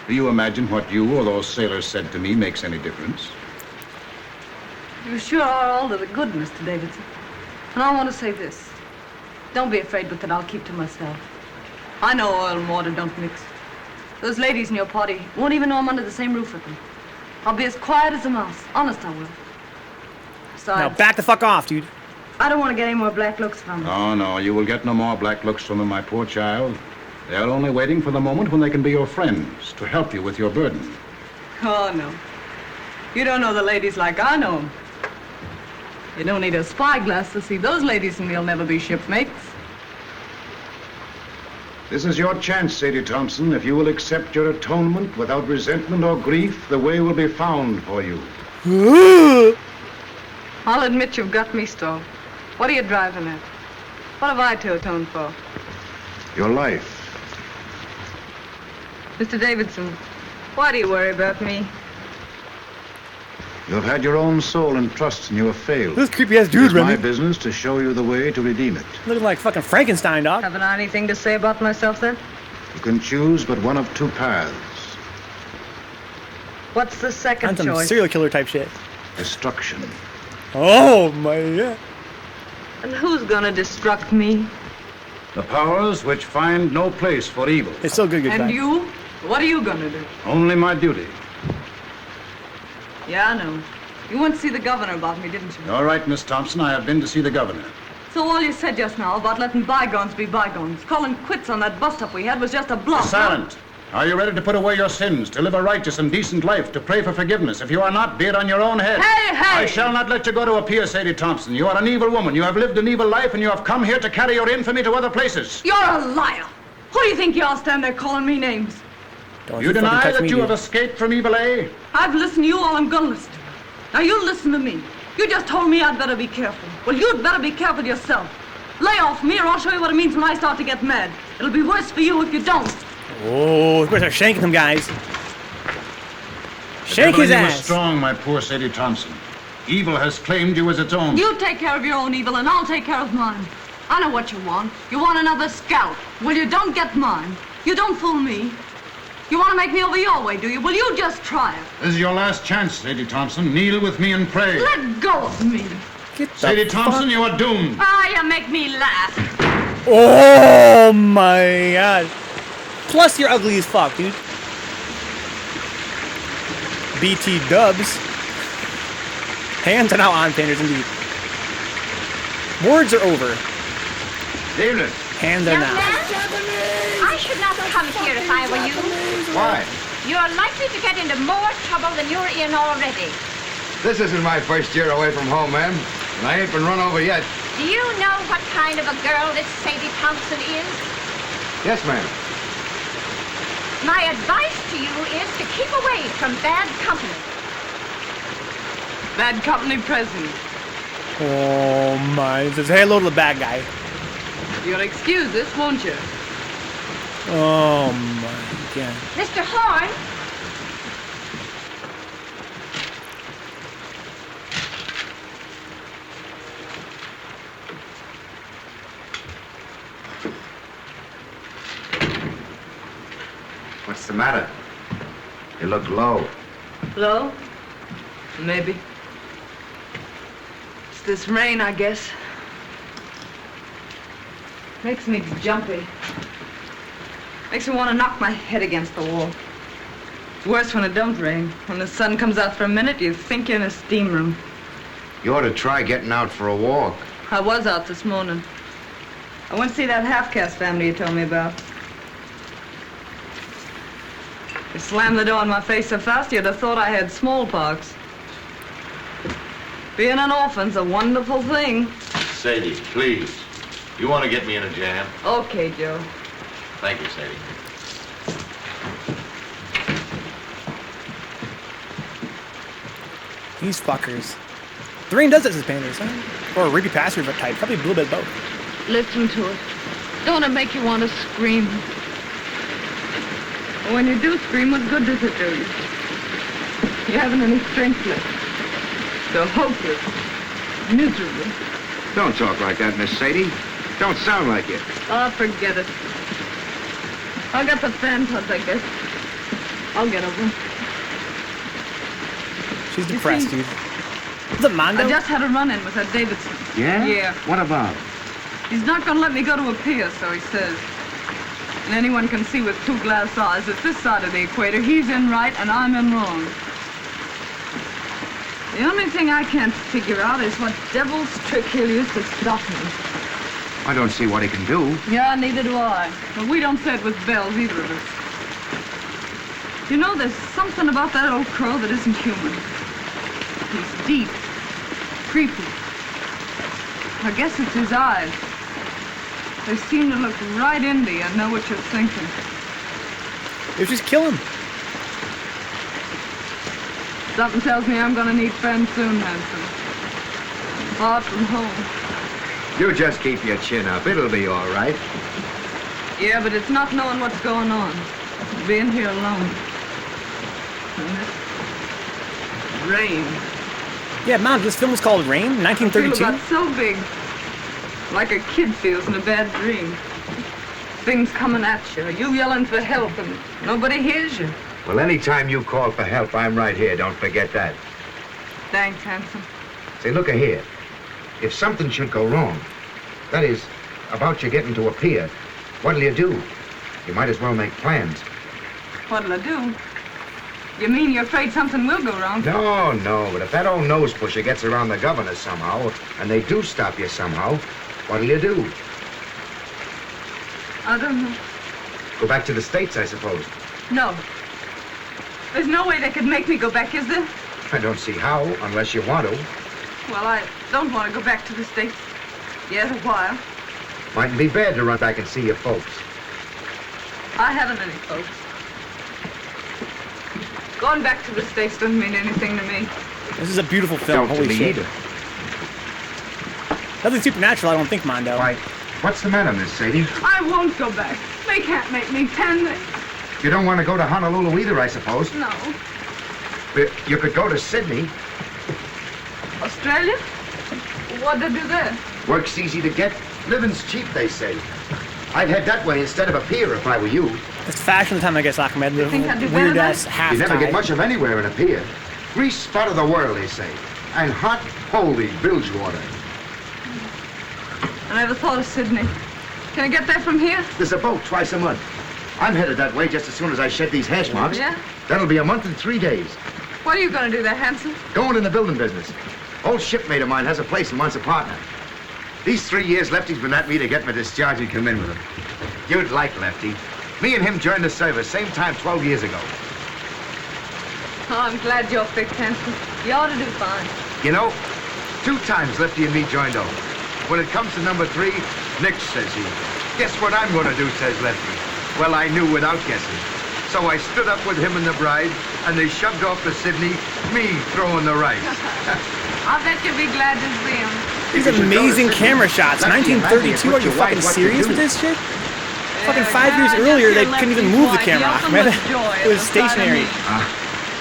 Do you imagine what you or those sailors said to me makes any difference? You sure are all to the good, Mr. Davidson. And I want to say this. Don't be afraid but that I'll keep to myself. I know oil and water don't mix. Those ladies in your party won't even know I'm under the same roof with them. I'll be as quiet as a mouse. Honest, I will. Besides, Now back the fuck off, dude. I don't want to get any more black looks from them. Oh, no, you will get no more black looks from them, my poor child. They are only waiting for the moment when they can be your friends, to help you with your burden. Oh, no. You don't know the ladies like I know them. You don't need a spyglass to see those ladies, and we'll never be shipmates. This is your chance, Sadie Thompson. If you will accept your atonement without resentment or grief, the way will be found for you. I'll admit you've got me stalled. What are you driving at? What have I to atone for? Your life. Mr. Davidson, why do you worry about me? You have had your own soul and trust, and you have failed. This creepy ass dude, It's my Remy. business to show you the way to redeem it. Looking like fucking Frankenstein, dog. Haven't I anything to say about myself, then? You can choose but one of two paths. What's the second On some choice? serial killer type shit. Destruction. Oh my god. And who's gonna destruct me? The powers which find no place for evil. It's so good, And you? What are you gonna do? Only my duty. Yeah, I know. You went to see the governor about me, didn't you? All right, Miss Thompson, I have been to see the governor. So all you said just now about letting bygones be bygones, calling quits on that bust-up we had was just a bluff. Be silent. Are you ready to put away your sins, to live a righteous and decent life, to pray for forgiveness? If you are not, be it on your own head. Hey, hey! I shall not let you go to appear, Sadie Thompson. You are an evil woman. You have lived an evil life, and you have come here to carry your infamy to other places. You're a liar. Who do you think you are standing there calling me names? You deny that you have escaped from evil, eh? I've listened to you all I'm gonna listen to. Now you listen to me. You just told me I'd better be careful. Well, you'd better be careful yourself. Lay off me or I'll show you what it means when I start to get mad. It'll be worse for you if you don't. Oh, we're gonna start shanking him, guys. Shake his You ass. are strong, my poor Sadie Thompson. Evil has claimed you as its own. You take care of your own evil and I'll take care of mine. I know what you want. You want another scalp. Well, you don't get mine. You don't fool me. You want to make me over your way, do you? Well, you just try it. This is your last chance, Sadie Thompson. Kneel with me and pray. Let go of me. Sadie Thompson, you are doomed. Ah, you make me laugh. Oh my god. Plus, you're ugly as fuck, dude. BT dubs. Hands are now on, painters, indeed. Words are over. Evening. Hands are now. I should not come here if I were you. Why? You're likely to get into more trouble than you're in already. This isn't my first year away from home, ma'am. And I ain't been run over yet. Do you know what kind of a girl this Sadie Thompson is? Yes, ma'am. My advice to you is to keep away from bad company. Bad company present. Oh my. It says hello to the bad guy. You'll excuse this, won't you? Oh my god. Mr. Horn? What's the matter? You look low. Low? Maybe. It's this rain, I guess. Makes me jumpy. Makes me want to knock my head against the wall. It's worse when it don't rain. When the sun comes out for a minute, you think you're in a steam room. You ought to try getting out for a walk. I was out this morning. I went to see that half-caste family you told me about. You slammed the door in my face so fast you'd have thought I had smallpox. Being an orphan's a wonderful thing. Sadie, please. You want to get me in a jam? Okay, Joe. Thank you, Sadie. These fuckers. The rain does this as painters, huh? Or a Ricky Passer type. Probably a little bit of both. Listen to it. Don't it make you want to scream? When you do scream, what good does it do you? You haven't any strength left. So hopeless. Miserable. Don't talk like that, Miss Sadie. Don't sound like it. Oh, forget it. I'll get the fan touch, I guess. I'll get over it. She's depressed, dude. Is it Mondo? I just had a run-in with that Davidson. Yeah? Yeah. What about? He's not going to let me go to a pier, so he says. And anyone can see with two glass eyes that this side of the equator, he's in right and I'm in wrong. The only thing I can't figure out is what devil's trick he'll use to stop me. I don't see what he can do. Yeah, neither do I. But we don't say it with bells, either of us. You know, there's something about that old crow that isn't human. He's deep, creepy. I guess it's his eyes. They seem to look right into you and know what you're thinking. They just kill him. Something tells me I'm gonna need friends soon, Hanson. Far from home. You just keep your chin up. It'll be all right. Yeah, but it's not knowing what's going on. Being here alone. And this rain. Yeah, Mom, this film was called Rain, 1932. I feel about so big. Like a kid feels in a bad dream. Things coming at you. You yelling for help and nobody hears you. Well, anytime you call for help, I'm right here. Don't forget that. Thanks, Hanson. Say, look here. if something should go wrong, that is, about you getting to a pier, what'll you do? You might as well make plans. What'll I do? You mean you're afraid something will go wrong? No, but if that old nose pusher gets around the governor somehow, and they do stop you somehow, what'll you do? I don't know. Go back to the States, I suppose. No. There's no way they could make me go back, is there? I don't see how, unless you want to. Well, I don't want to go back to the States yet a while. Mightn't be bad to run back and see your folks. I haven't any folks. Going back to the States doesn't mean anything to me. This is a beautiful film. Don't Holy to me shit. either. Nothing supernatural, I don't think, Mondo. Why, what's the matter, Miss Sadie? I won't go back. They can't make me, can they? You don't want to go to Honolulu either, I suppose. No. But you could go to Sydney. Australia? What'd they do there? Work's easy to get. Living's cheap, they say. I'd head that way instead of a pier if I were you. It's fashion time, I guess, Ahmed. The think I'd do better weird-ass there? half You never tie. get much of anywhere in a pier. Grease spot of the world, they say. And hot, holy bilge water. I never thought of Sydney. Can I get there from here? There's a boat twice a month. I'm headed that way just as soon as I shed these hash marks. Yeah? That'll be a month and 3 days. What are you going to do there, Hanson? Going in the building business. Old shipmate of mine has a place and wants a partner. These 3 years, Lefty's been at me to get my discharge and come in with him. You'd like Lefty. Me and him joined the service same time 12 years ago. Oh, I'm glad you're fixed, Hanson. You ought to do fine. You know, 2 times Lefty and me joined over. When it comes to number 3, Nick, says he. Guess what I'm going to do, says Lefty. Well, I knew without guessing. So I stood up with him and the bride, and they shoved off to Sydney, me throwing the rice. I bet you'll be glad to see him. These amazing camera shots. 1932, are you fucking serious with this shit? Fucking 5 years earlier, they couldn't even move the camera, Ahmed. It was stationary.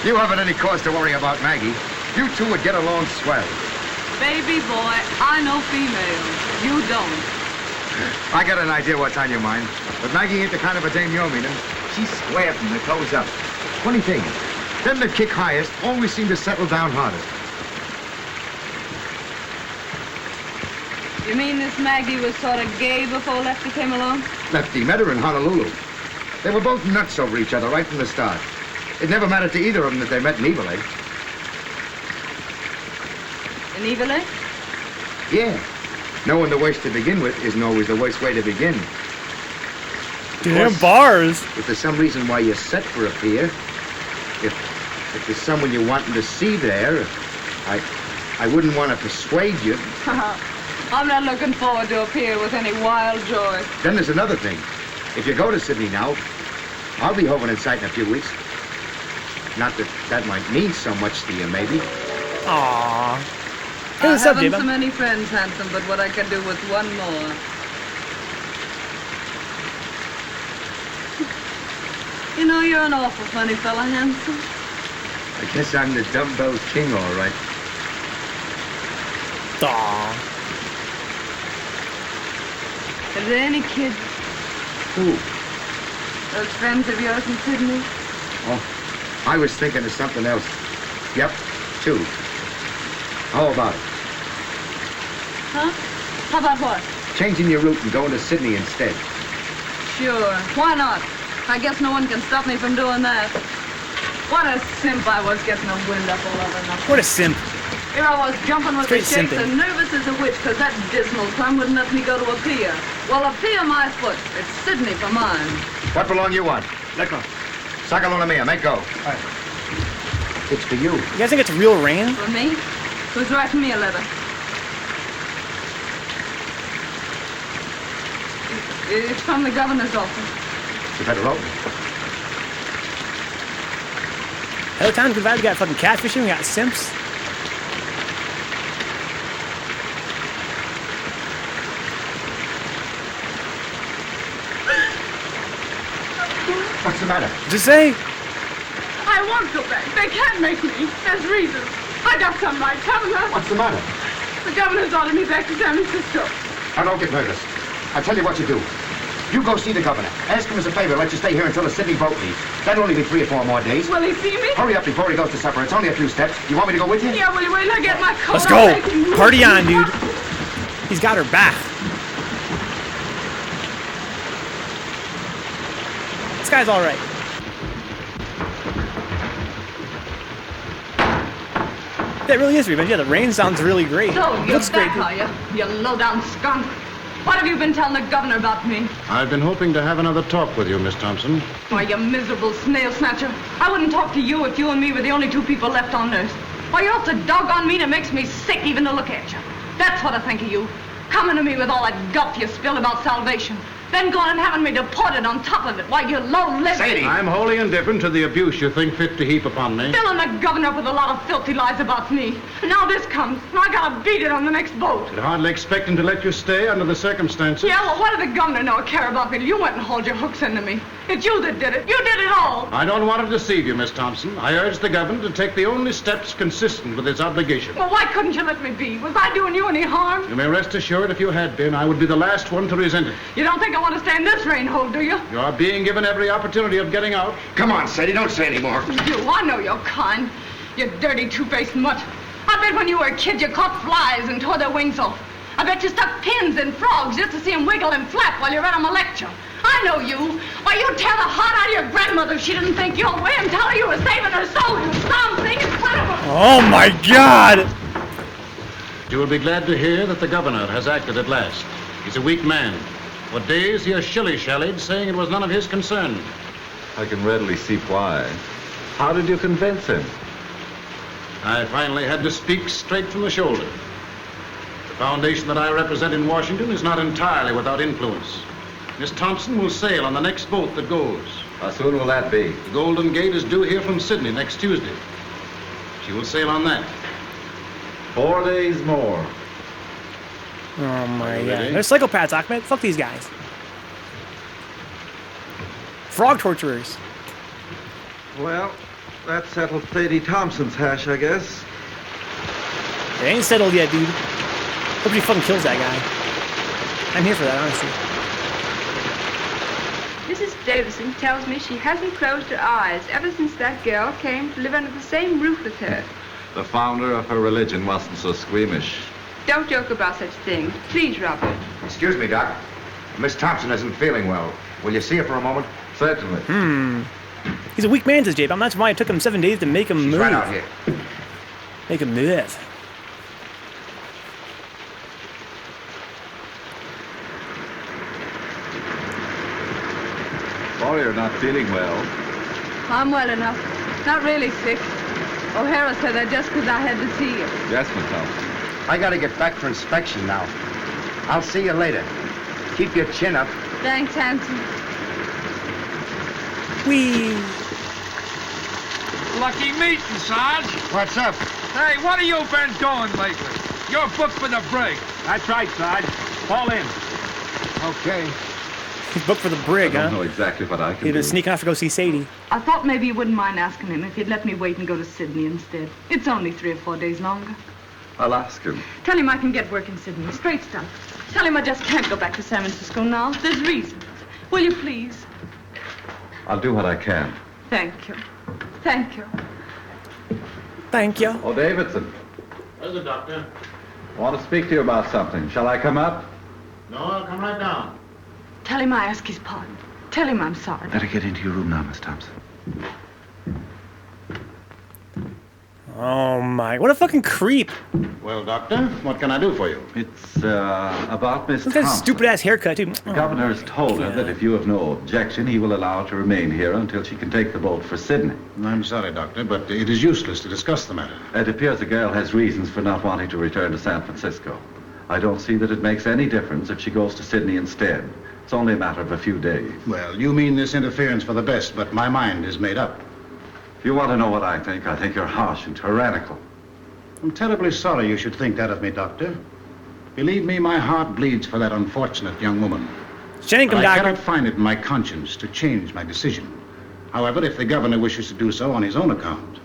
You haven't any cause to worry about Maggie. You two would get along swell. Baby boy, I know females. You don't. I got an idea what's on your mind, but Maggie ain't the kind of a dame you're meaning. She's square from the toes up. Funny thing, them that kick highest always seem to settle down hardest. You mean this Maggie was sort of gay before Lefty came along? Lefty met her in Honolulu. They were both nuts over each other right from the start. It never mattered to either of them that they met in Evil Egg. In Evil Egg? Yeah. Knowing the worst to begin with isn't always the worst way to begin. Damn bars. If there's some reason why you're set for a pier, if there's someone you're wanting to see there, I wouldn't want to persuade you. I'm not looking forward to a pier with any wild joy. Then there's another thing. If you go to Sydney now, I'll be hoping in sight in a few weeks. Not that that might mean so much to you, maybe. Aww. I What's up, haven't Jabba? so many friends, Hanson, but what I could do with one more. You know, you're an awful funny fella, Hanson. I guess I'm the dumbbell king, all right. Aww. Are there any kids, Who? those friends of yours in Sydney? Oh, I was thinking of something else. Yep, 2. How about it? Huh? How about what? Changing your route and going to Sydney instead. Sure. Why not? I guess no one can stop me from doing that. What a simp I was getting a wind up all over nothing. What a simp. Here I was jumping with Straight the shakes simping. and nervous as a witch because that dismal plum wouldn't let me go to a pier. Well, a pier my foot. It's Sydney for mine. What belong you want? Liquor. Sagalona mia, make go. It's for you. You guys think it's real rain? For me? Who's writing me a letter? It's from the governor's office. You better open it. Hello, Tom. Good vibe. We got fucking catfishing. We got simps. What's the matter? Just say. I won't go back. They can't make me. There's reasons. I got some right. Governor. What's the matter? The governor's ordered me back to San Francisco. Now, don't get nervous. I'll tell you what you do. You go see the governor. Ask him as a favor, let you stay here until the Sydney boat leaves. That'll only be 3 or 4 more days. Will he see me? Hurry up before he goes to supper. It's only a few steps. You want me to go with you? Yeah, will you wait till I get my coat? Let's go. Party on, dude. He's got her back. This guy's all right. That really is revenge. Yeah, the rain sounds really great. So, you're Looks great. back, are you? You low-down skunk. What have you been telling the governor about me? I've been hoping to have another talk with you, Miss Thompson. Why, you miserable snail snatcher. I wouldn't talk to you if you and me were the only two people left on Earth. Why, you're so doggone mean it makes me sick even to look at you. That's what I think of you. Coming to me with all that guff you spilled about salvation. Then going and having me deported on top of it. Why, you low-lived... Sadie! I'm wholly indifferent to the abuse you think fit to heap upon me. Filling the governor up with a lot of filthy lies about me. And now this comes, and I gotta beat it on the next boat. I'd hardly expect him to let you stay under the circumstances. Yeah, well, what did the governor know or care about me? You went and hauled your hooks into me. It's you that did it. You did it all. I don't want to deceive you, Miss Thompson. I urge the governor to take the only steps consistent with his obligation. Well, why couldn't you let me be? Was I doing you any harm? You may rest assured if you had been, I would be the last one to resent it. You don't think I want to stay in this rain hole, do you? You are being given every opportunity of getting out. Come on, Sadie, don't say any more. You, I know you're kind. You dirty two-faced mutt. I bet when you were a kid you caught flies and tore their wings off. I bet you stuck pins in frogs just to see them wiggle and flap while you read them a lecture. I know you. Why, you'd tear the heart out of your grandmother if she didn't think your way and tell her you were saving her soul, you something in front of her. Oh, my God! You will be glad to hear that the governor has acted at last. He's a weak man. For days he has shilly-shallied, saying it was none of his concern. I can readily see why. How did you convince him? I finally had to speak straight from the shoulder. The foundation that I represent in Washington is not entirely without influence. Miss Thompson will sail on the next boat that goes. How soon will that be? The Golden Gate is due here from Sydney next Tuesday. She will sail on that. 4 days more. Oh, my God. They're psychopaths, Ahmed. Fuck these guys. Frog torturers. Well, that settled Sadie Thompson's hash, I guess. It ain't settled yet, dude. Hope he fucking kills that guy. I'm here for that, honestly. Mrs. Davison tells me she hasn't closed her eyes ever since that girl came to live under the same roof with her. The founder of her religion wasn't so squeamish. Don't joke about such things. Please, Robert. Excuse me, Doc. Miss Thompson isn't feeling well. Will you see her for a moment? Certainly. He's a weak man, says J-Bomb. That's why it took him 7 days to make him move. Right out here. Make him move. Sorry you're not feeling well. I'm well enough. Not really sick. O'Hara said that just because I had to see you. Yes, Miss Thompson. I gotta get back for inspection now. I'll see you later. Keep your chin up. Thanks, Hanson. Whee! Lucky meeting, Sarge. What's up? Hey, what have you been doing lately? You're booked for the brig. That's right, Sarge. Fall in. Okay. He's booked for the brig, I huh? don't know exactly what I can He do. was sneaking off to go see Sadie. I thought maybe you wouldn't mind asking him if he'd let me wait and go to Sydney instead. It's only 3 or 4 days longer. I'll ask him. Tell him I can get work in Sydney. Straight stuff. Tell him I just can't go back to San Francisco now. There's reasons. Will you please? I'll do what I can. Thank you. Thank you. Thank you. Oh, Davidson. There's the doctor. I want to speak to you about something. Shall I come up? No, I'll come right down. Tell him I ask his pardon. Tell him I'm sorry. Better get into your room now, Miss Thompson. Oh, my. What a fucking creep. Well, Doctor, what can I do for you? It's about Miss Look at that Thompson. stupid-ass haircut, too. The governor has told her that if you have no objection, he will allow her to remain here until she can take the boat for Sydney. I'm sorry, Doctor, but it is useless to discuss the matter. It appears the girl has reasons for not wanting to return to San Francisco. I don't see that it makes any difference if she goes to Sydney instead. It's only a matter of a few days. Well, you mean this interference for the best, but my mind is made up. If you want to know what I think you're harsh and tyrannical. I'm terribly sorry you should think that of me, Doctor. Believe me, my heart bleeds for that unfortunate young woman. Shank him, But I Doctor. cannot find it in my conscience to change my decision. However, if the governor wishes to do so on his own account,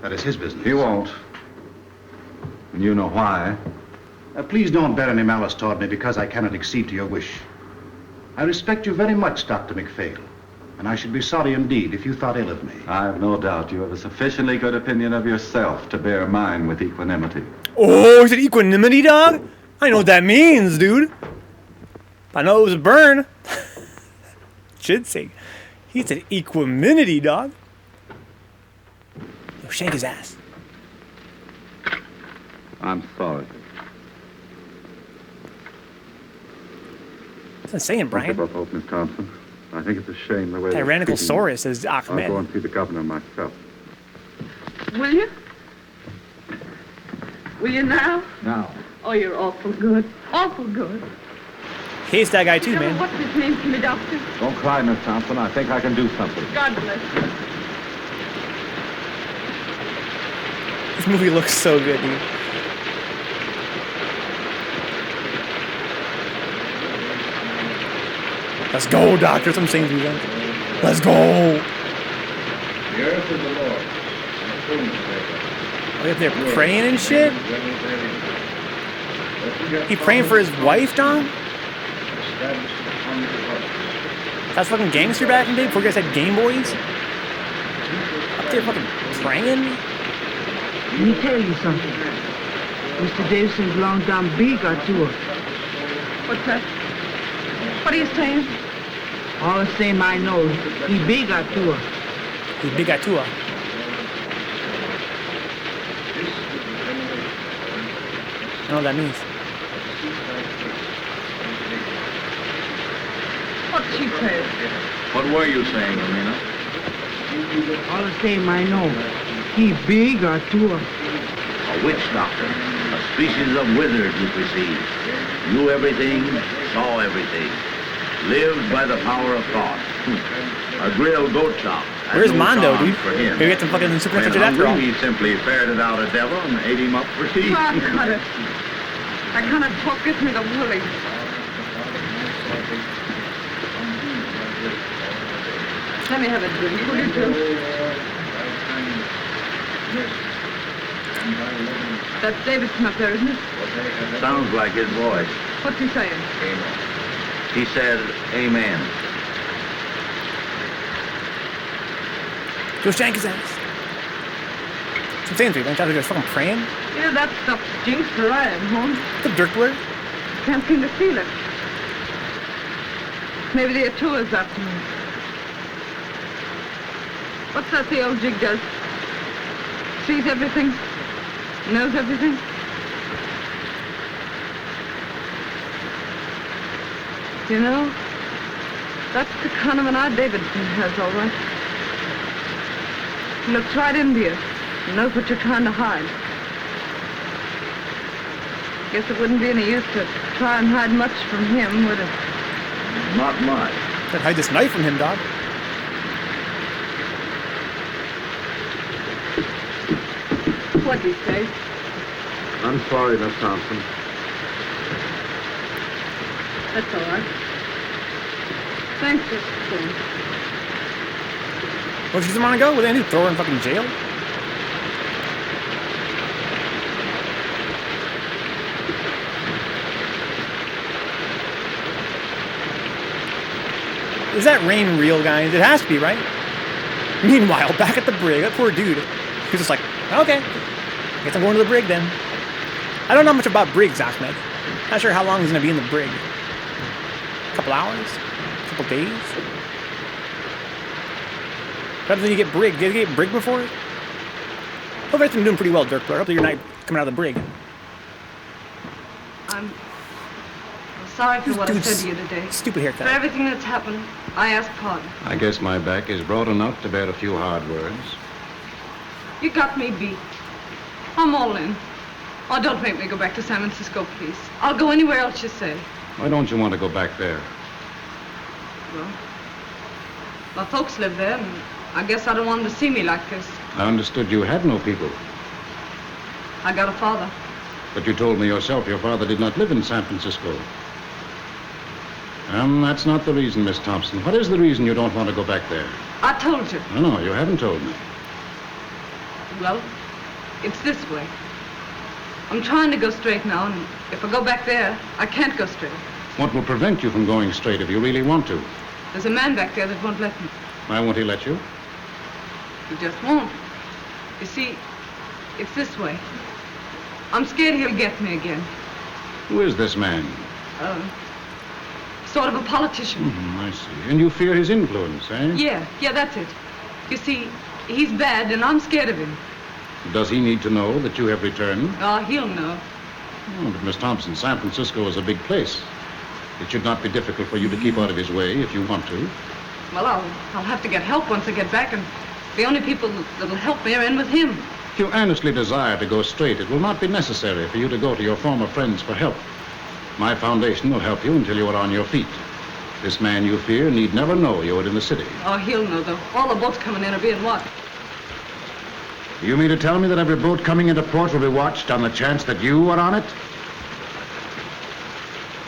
that is his business. He won't. And you know why. Please don't bear any malice toward me because I cannot accede to your wish. I respect you very much, Dr. McPhail, and I should be sorry indeed if you thought ill of me. I have no doubt you have a sufficiently good opinion of yourself to bear mine with equanimity. Oh, is it equanimity, dog? I know what that means, dude. I know it was a burn. Should say. He said equanimity, dog. Yo, shank his ass. I'm sorry. That's insane, Brian. Don't give up hope, Miss Thompson. I think it's a shame the way they're Tyrannical treating you. Saurus is Ahmed. I'll go and see the governor myself. Will you? Will you now? Now. Oh, you're awful good. Awful good. Hates that guy too, You know man. what this means to me, Doctor? Don't cry, Miss Thompson. I think I can do something. God bless you. This movie looks so good, dude. Let's go, Doctor. Some saying to them. Let's go. The earth is the Lord. Are they up there praying and shit? He praying for his wife, Don? That's fucking gangster back in the day before you guys had Game Boys? Up there fucking praying? Let me tell you something. Mr. Davison's long down big or tour. What's that? What are you saying? All the same I know, he big or tour. He big at Tua. I know what that means. What's she saying? What were you saying, Amina? All the same I know, he big or tour. A witch doctor, a species of wizard, you perceive. Knew everything, saw everything. Lived by the power of thought. A grilled goat chop. had Where's no Mondo, charm dude? For him. Maybe get some fucking When supernatural shit after all. hungry, he simply ferreted out a devil and ate him up for tea. Oh, I got it. I kind of talk gets me the woolly. Let me have a drink, will you, Joe? That's Davidson up there, isn't it? Sounds like his voice. What's he saying? He said, amen. Go shank his ass. I'm saying to you, man, they're fucking praying. Yeah, that stuff stinks where I am, home. The dirt blur. Can't seem to feel it. Maybe the Atua's after me. What's that the old jig does? Sees everything? Knows everything? You know, that's the kind of an eye Davidson has, all right. He looks right into you. He knows what you're trying to hide. Guess it wouldn't be any use to try and hide much from him, would it? Not much. Can't hide this knife from him, dog. What'd he say? I'm sorry, Miss Thompson. That's all right. Thanks for saying. Well, she doesn't want to go? What are they gonna do? Throw her in fucking jail? Is that rain real, guys? It has to be, right? Meanwhile, back at the brig, that poor dude, he's just like, okay, guess I'm going to the brig then. I don't know much about brigs, Ahmed. Not sure how long he's going to be in the brig. A couple hours? A couple days? What happens when you get brig? Did you get brig before? Hope everything's doing pretty well, Dirk Blur. Hope you're not coming out of the brig. I'm sorry for what I said to you today. Stupid For haircut. everything that's happened, I ask pardon. I guess my back is broad enough to bear a few hard words. You got me beat. I'm all in. Oh, don't make me go back to San Francisco, please. I'll go anywhere else you say. Why don't you want to go back there? Well, my folks live there, and I guess I don't want them to see me like this. I understood you had no people. I got a father. But you told me yourself your father did not live in San Francisco. That's not the reason, Miss Thompson. What is the reason you don't want to go back there? I told you. No, you haven't told me. Well, it's this way. I'm trying to go straight now, and if I go back there, I can't go straight. What will prevent you from going straight if you really want to? There's a man back there that won't let me. Why won't he let you? He just won't. You see, it's this way. I'm scared he'll get me again. Who is this man? Sort of a politician. I see. And you fear his influence, eh? Yeah, that's it. You see, he's bad, and I'm scared of him. Does he need to know that you have returned? He'll know. Oh, but Miss Thompson, San Francisco is a big place. It should not be difficult for you to keep out of his way if you want to. Well, I'll have to get help once I get back, and the only people that'll help me are in with him. If you earnestly desire to go straight, it will not be necessary for you to go to your former friends for help. My foundation will help you until you are on your feet. This man you fear need never know you are in the city. He'll know, though. All the boats coming in are being watched. You mean to tell me that every boat coming into port will be watched on the chance that you are on it?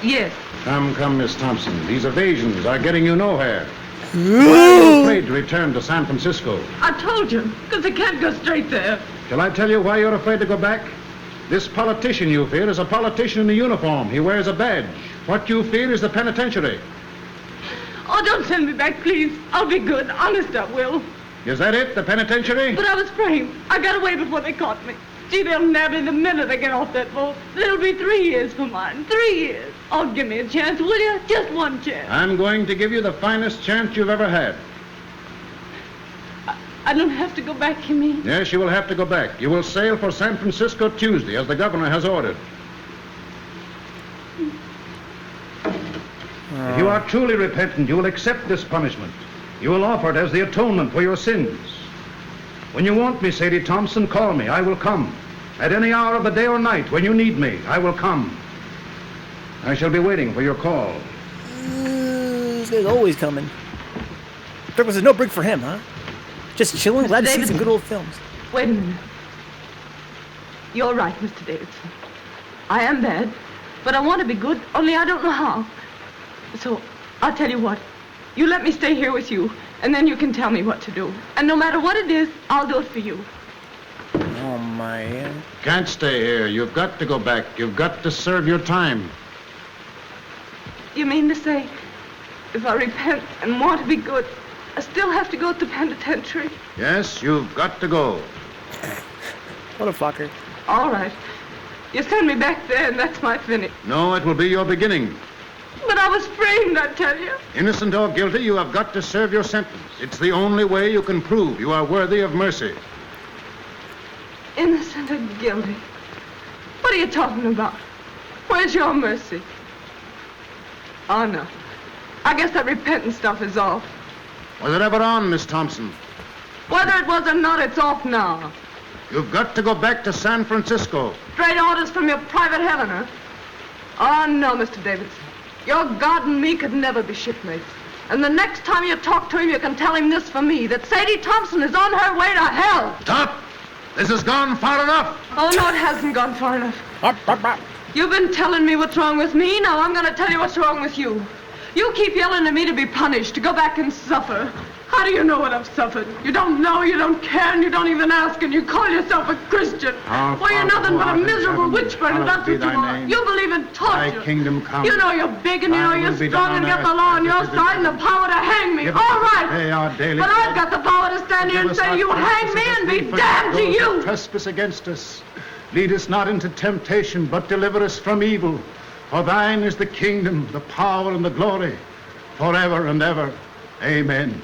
Yes. Come, Miss Thompson. These evasions are getting you nowhere. Why are you afraid to return to San Francisco? I told you, because I can't go straight there. Shall I tell you why you're afraid to go back? This politician you fear is a politician in a uniform. He wears a badge. What you fear is the penitentiary. Don't send me back, please. I'll be good. Honest, I will. Is that it, the penitentiary? But I was framed. I got away before they caught me. Gee, they'll nab me the minute I get off that boat. It'll be 3 years for mine. 3 years. Give me a chance, will you? Just one chance. I'm going to give you the finest chance you've ever had. I don't have to go back, you mean? Yes, you will have to go back. You will sail for San Francisco Tuesday, as the governor has ordered. If you are truly repentant, you will accept this punishment. You will offer it as the atonement for your sins. When you want me, Sadie Thompson, call me. I will come. At any hour of the day or night, when you need me, I will come. I shall be waiting for your call. This guy's always coming. There was no break for him, huh? Just chilling, glad to see some good old films. Wait a minute. You're right, Mr. Davidson. I am bad, but I want to be good, only I don't know how. So, I'll tell you what. You let me stay here with you, and then you can tell me what to do. And no matter what it is, I'll do it for you. Oh, my. Can't stay here. You've got to go back. You've got to serve your time. You mean to say, if I repent and want to be good, I still have to go to the penitentiary? Yes, you've got to go. What a fucker. All right. You send me back there, and that's my finish. No, it will be your beginning. But I was framed, I tell you. Innocent or guilty, you have got to serve your sentence. It's the only way you can prove you are worthy of mercy. Innocent or guilty? What are you talking about? Where's your mercy? Oh, no. I guess that repentant stuff is off. Was it ever on, Miss Thompson? Whether it was or not, it's off now. You've got to go back to San Francisco. Straight orders from your private heaven, huh? Oh, no, Mr. Davidson. Your God and me could never be shipmates. And the next time you talk to him, you can tell him this for me, that Sadie Thompson is on her way to hell. Stop! This has gone far enough. Oh, no, it hasn't gone far enough. You've been telling me what's wrong with me. Now I'm going to tell you what's wrong with you. You keep yelling at me to be punished, to go back and suffer. How do you know what I've suffered? You don't know, you don't care, and you don't even ask, and you call yourself a Christian. Well, you're nothing but a miserable witchburner, that's what you are. You believe in torture. Thy kingdom come. You know you're big, and you know you're strong, and get the law on your side and the power to hang me. All right. But I've got the power to stand here and say, you hang me and be damned to you. Trespass against us. Lead us not into temptation, but deliver us from evil. For thine is the kingdom, the power, and the glory, forever and ever. Amen.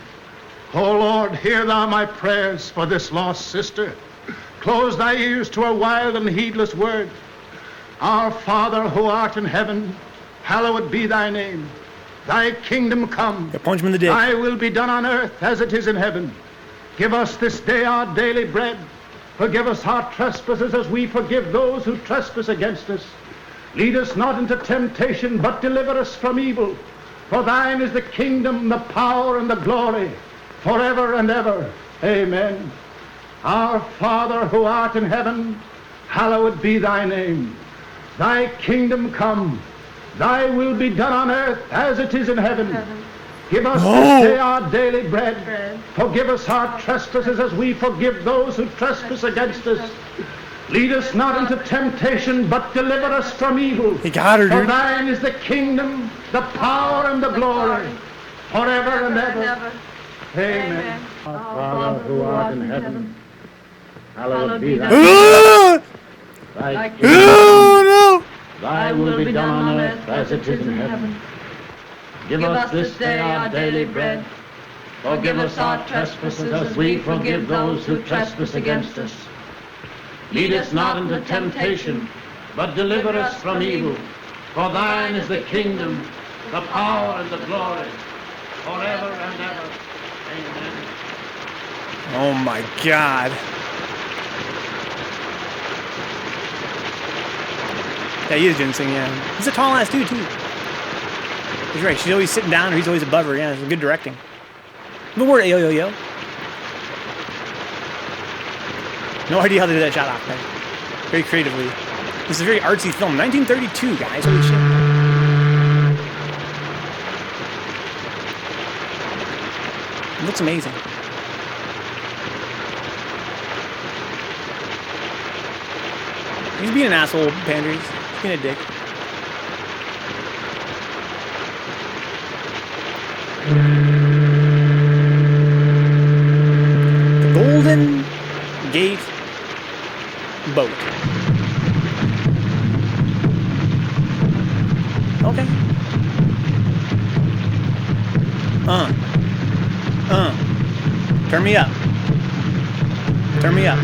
O Lord, hear thou my prayers for this lost sister. Close thy ears to her wild and heedless word. Our Father who art in heaven, hallowed be thy name. Thy kingdom come. Punch him in the dick. Thy will be done on earth as it is in heaven. Give us this day our daily bread. Forgive us our trespasses as we forgive those who trespass against us. Lead us not into temptation, but deliver us from evil. For thine is the kingdom, the power, and the glory, forever and ever. Amen. Our Father who art in heaven, hallowed be thy name. Thy kingdom come. Thy will be done on earth as it is in heaven. Give us this day our daily bread. Forgive us our trespasses as we forgive those who trespass against us. Lead us not into temptation, but deliver us from evil. He got her, dude. For thine is the kingdom, the power, and the glory, forever and ever. Amen. Our Father who art in heaven, hallowed be thy name. Thy kingdom come. Thy will be be done on earth as it is in heaven. Give us this day our daily bread. Forgive us our trespasses as we forgive those who trespass against us. Lead us not into temptation, but deliver us from evil. For thine is the kingdom, the power, and the glory, forever and ever. Amen. Oh my God. Yeah, he is doing singing, yeah. He's a tall ass dude, too. He's right, she's always sitting down or he's always above her, yeah, it's good directing. The word yo yo yo. No idea how they did that shot off, man. Very creatively. This is a very artsy film. 1932, guys. Holy shit. It looks amazing. He's being an asshole, Panders. He's being a dick. The Golden Gate Boat. Okay. Turn me up. Turn me up.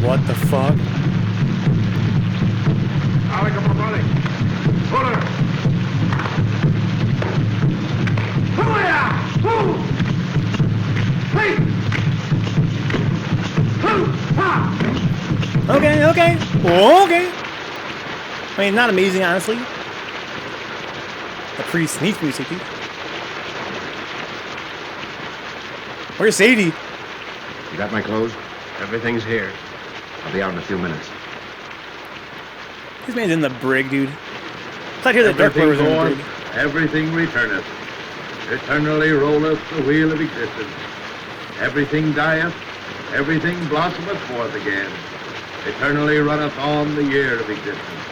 What the fuck? Okay, okay. Okay. I mean, not amazing, honestly. A pretty sneaky. Where's Sadie? You got my clothes? Everything's here. I'll be out in a few minutes. This man's in the brig, dude. I thought here the dark was in the brig. Everything returneth. Eternally rolleth the wheel of existence. Everything dieth. Everything blossometh forth again. Eternally runneth on the year of existence.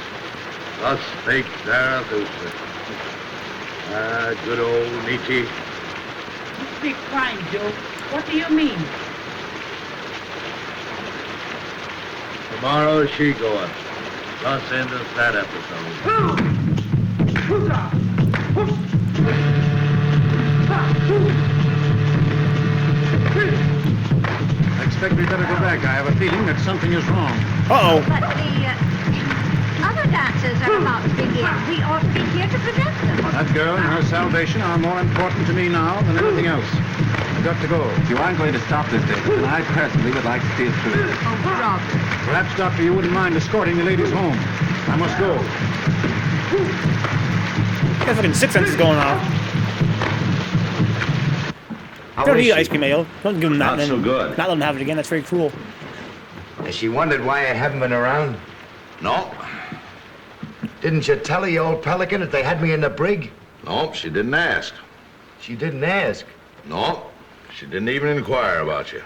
Thus spake Zarathustra. Ah, good old Nietzsche. You speak fine, Joe. What do you mean? Tomorrow she goeth. Thus endeth that episode. I expect we better go back. I have a feeling that something is wrong. Uh-oh. But the other dancers are about to begin. We ought to be here to prevent them. That girl and her salvation are more important to me now than anything else. I've got to go. If you aren't going to stop this, Dick, then I personally would like to see it through. Oh, brother. Perhaps, Doctor, you wouldn't mind escorting the ladies home. I must go. Got fucking Sixth Sense is going off. Don't eat ice cream, ale. Don't give him that. Not so good. Not let him have it again. That's very cruel. Has she wondered why I haven't been around? No. Didn't you tell her, you old pelican, that they had me in the brig? No, she didn't ask. She didn't ask. No, she didn't even inquire about you.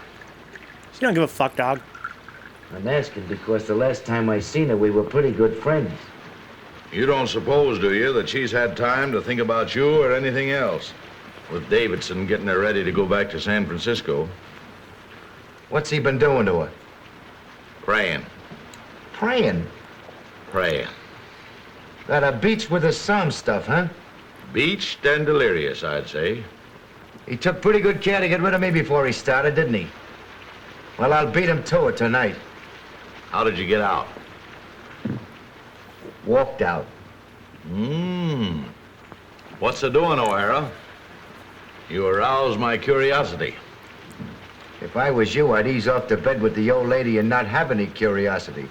She don't give a fuck, dog. I'm asking because the last time I seen her, we were pretty good friends. You don't suppose, do you, that she's had time to think about you or anything else? With Davidson getting her ready to go back to San Francisco. What's he been doing to her? Praying. Praying? Praying. Got a beach with the psalm stuff, huh? Beached and delirious, I'd say. He took pretty good care to get rid of me before he started, didn't he? Well, I'll beat him to it tonight. How did you get out? Walked out. What's the doing, O'Hara? You aroused my curiosity. If I was you, I'd ease off to bed with the old lady and not have any curiosity.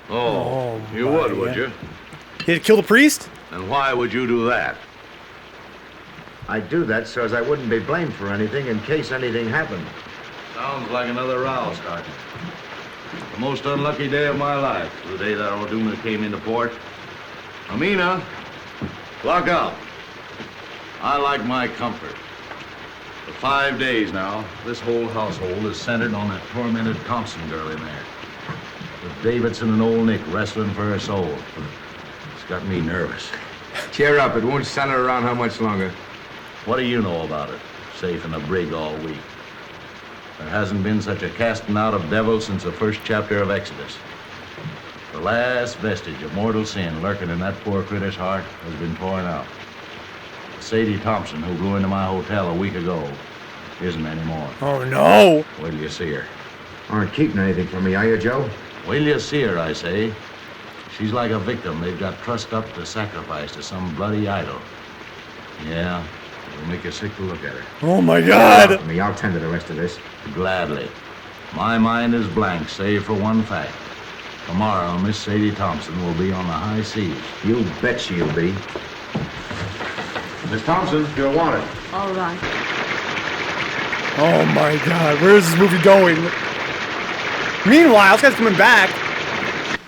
Oh, you would you? Did it kill the priest? And why would you do that? I'd do that so as I wouldn't be blamed for anything in case anything happened. Sounds like another row starting. The most unlucky day of my life, the day that O'Doona came into port. Amina, lock up. I like my comfort. For 5 days now, this whole household is centered on that tormented Thompson girl in there. With Davidson and old Nick wrestling for her soul. It's got me nervous. Cheer up. It won't center around how much longer. What do you know about it? Safe in a brig all week. There hasn't been such a casting out of devils since the first chapter of Exodus. The last vestige of mortal sin lurking in that poor critter's heart has been pouring out. Sadie Thompson, who blew into my hotel a week ago, isn't anymore. Oh, no. Wait till you see her. Aren't keeping anything from me, are you, Joe? Wait till you see her, I say. She's like a victim they've got trussed up to sacrifice to some bloody idol. Yeah, it'll make you sick to look at her. Oh, my God. I'll tend to the rest of this. Gladly. My mind is blank, save for one fact. Tomorrow, Miss Sadie Thompson will be on the high seas. You bet she'll be. Miss Thompson, you're wanted. All right. Oh, my God. Where is this movie going? Meanwhile, this guy's coming back.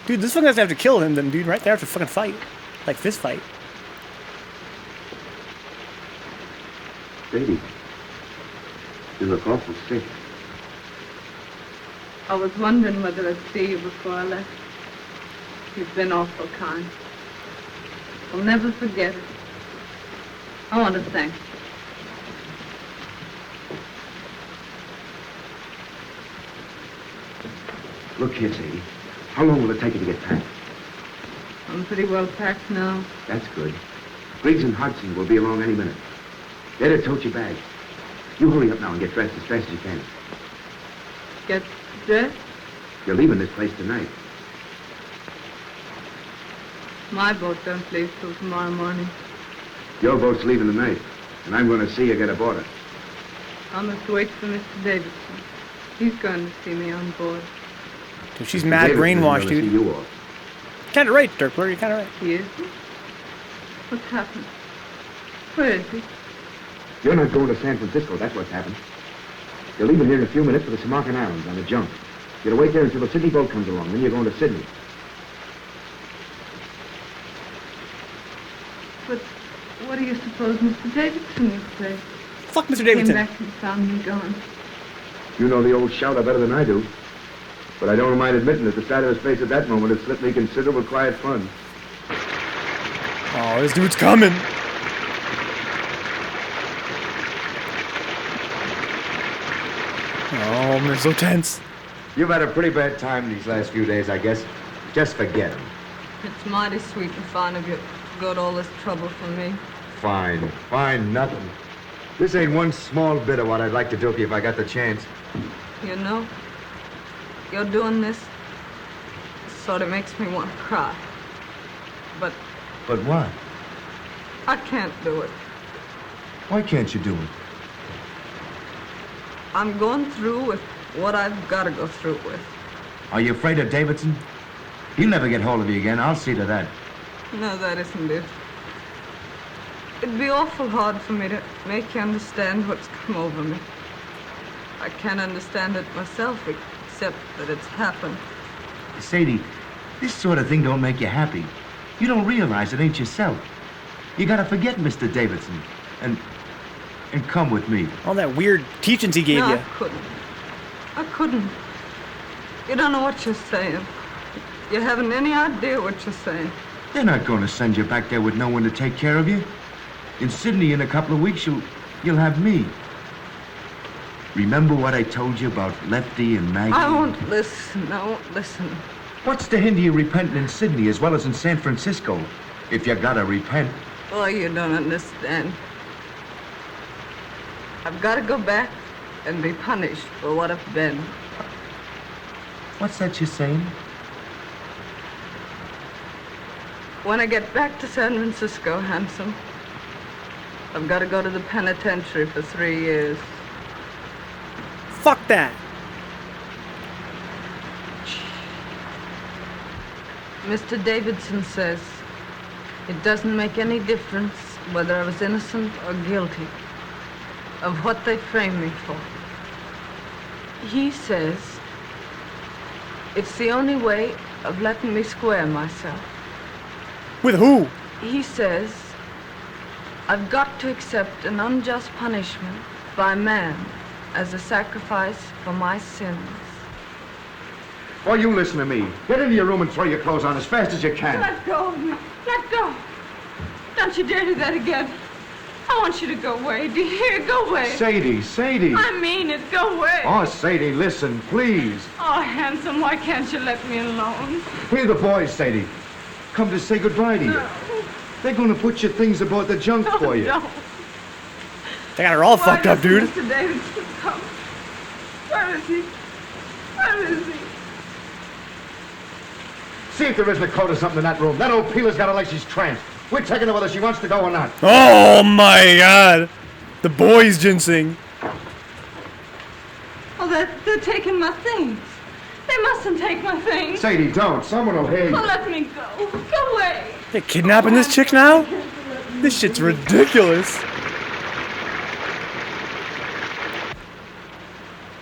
Dude, this one guy's gonna have to kill him then, dude, right? They have to fucking fight. Like fist fight. Sadie, you look awful sick. I was wondering whether I'd see you before I left. You've been awful kind. I'll never forget it. I want to thank you. Look here, Sadie. How long will it take you to get packed? I'm pretty well packed now. That's good. Briggs and Hodgson will be along any minute. They're to tote your bag. You hurry up now and get dressed as fast as you can. Get dressed? You're leaving this place tonight. My boat don't leave till tomorrow morning. Your boat's leaving tonight, and I'm going to see you get aboard it. I must wait for Mr. Davidson. He's going to see me on board. Dude, she's mad brainwashed, dude. You off. Kinda right, Dirkler, you're kinda right. He is? What's happened? Where is he? You're not going to San Francisco, that's what's happened. You're leaving here in a few minutes for the Samarkand Islands on a junk. You're to wait there until the Sydney boat comes along, then you're going to Sydney. But what do you suppose Mr. Davidson would say? Fuck Mr. Davidson. Came back and found me gone. You know the old shouter better than I do. But I don't mind admitting that the sight of his face at that moment had slipped me considerable quiet fun. Oh, this dude's coming. Oh, I'm so tense. You've had a pretty bad time these last few days, I guess. Just forget them. It's mighty sweet and fine of you to go to all this trouble for me. Fine. Fine, nothing. This ain't one small bit of what I'd like to do for you if I got the chance. You know, you're doing this sort of makes me want to cry. But But what? I can't do it. Why can't you do it? I'm going through with what I've got to go through with. Are you afraid of Davidson? He'll never get hold of you again. I'll see to that. No, that isn't it. It'd be awful hard for me to make you understand what's come over me. I can't understand it myself, except that it's happened. Sadie, this sort of thing don't make you happy. You don't realize it ain't yourself. You gotta forget Mr. Davidson and come with me. All that weird teachings he gave No, you. I couldn't. You don't know what you're saying. You haven't any idea what you're saying. They're not gonna send you back there with no one to take care of you. In Sydney in a couple of weeks, you'll have me. Remember what I told you about Lefty and Maggie? I won't listen. What's to hinder you repenting in Sydney as well as in San Francisco? If you gotta repent. Oh, you don't understand. I've got to go back and be punished for what I've been. What's that you're saying? When I get back to San Francisco, handsome, I've got to go to the penitentiary for 3 years. Fuck that. Mr. Davidson says it doesn't make any difference whether I was innocent or guilty of what they framed me for. He says it's the only way of letting me square myself. With who? He says I've got to accept an unjust punishment by man as a sacrifice for my sins. Oh, you listen to me. Get into your room and throw your clothes on as fast as you can. Let go of me. Let go. Don't you dare do that again. I want you to go away. Do you hear? Go away. Sadie. I mean it. Go away. Oh, Sadie, listen, please. Oh, handsome, why can't you let me alone? Here are the boys, Sadie. Come to say goodbye to you. No. They're going to put your things aboard the junk for you. No. They got her all fucked up, dude. Mr. Davidson come? Where is he? Where is he? See if there isn't a coat or something in that room. That old peeler's got her like she's tranced. We're taking her whether she wants to go or not. Oh my God. The boys ginseng. Oh, they're taking my things. They mustn't take my things. Sadie, don't. Someone will hear you. Oh, let me go. Go away. They're kidnapping this chick now? This shit's ridiculous.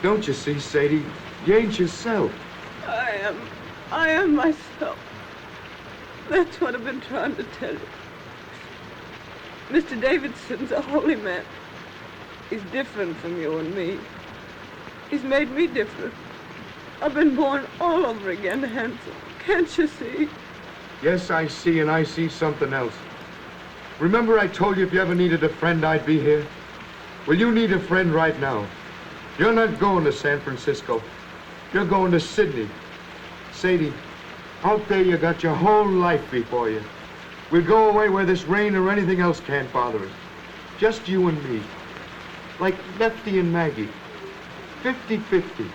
Don't you see, Sadie? You ain't yourself. I am myself. That's what I've been trying to tell you. Mr. Davidson's a holy man. He's different from you and me. He's made me different. I've been born all over again, handsome. Can't you see? Yes, I see, and I see something else. Remember I told you if you ever needed a friend, I'd be here? Well, you need a friend right now. You're not going to San Francisco. You're going to Sydney. Sadie, out there you got your whole life before you. We'll go away where this rain or anything else can't bother us. Just you and me. Like Lefty and Maggie. 50-50.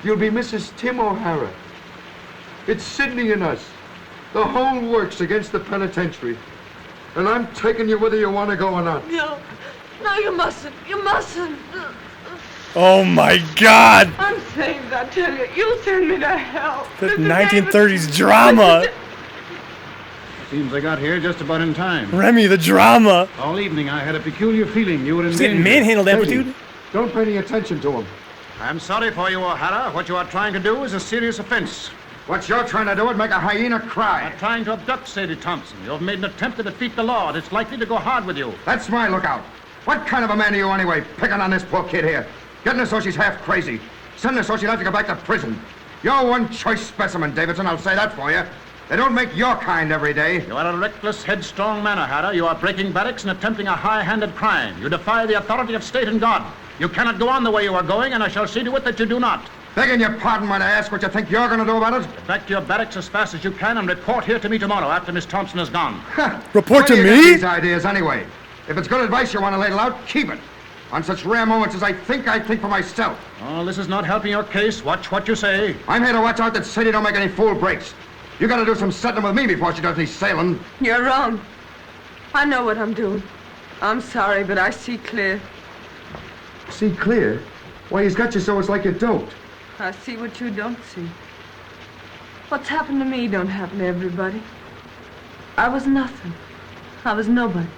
You'll be Mrs. Tim O'Hara. It's Sydney and us. The whole works against the penitentiary. And I'm taking you whether you want to go or not. No, you mustn't. You mustn't. Oh my God. I'm saved, I tell you. You'll send me to hell. The 1930s drama. Seems I got here just about in time. Remy, the drama. All evening I had a peculiar feeling you were in He's danger. getting manhandled, dude. Don't pay any attention to him. I'm sorry for you, O'Hara. What you are trying to do is a serious offense. What you're trying to do is make a hyena cry. You're trying to abduct Sadie Thompson. You have made an attempt to defeat the law, and it's likely to go hard with you. That's my lookout. What kind of a man are you anyway, picking on this poor kid here? Getting her so she's half crazy. Sending her so she'll have to go back to prison. You're one choice specimen, Davidson, I'll say that for you. They don't make your kind every day. You are a reckless, headstrong man, O'Hara. You are breaking barracks and attempting a high-handed crime. You defy the authority of state and God. You cannot go on the way you are going, and I shall see to it that you do not. Begging your pardon, might I ask what you think you're going to do about it? Get back to your barracks as fast as you can and report here to me tomorrow after Miss Thompson is gone. Report Where to do you me? get these ideas anyway. If it's good advice you want to ladle out, keep it. On such rare moments as I think for myself. Oh, this is not helping your case. Watch what you say. I'm here to watch out that Sadie don't make any fool breaks. You got to do some settling with me before she does any sailing. You're wrong. I know what I'm doing. I'm sorry, but I see clear. See clear? Why, he's got you so it's like you don't. I see what you don't see. What's happened to me don't happen to everybody. I was nothing. I was nobody.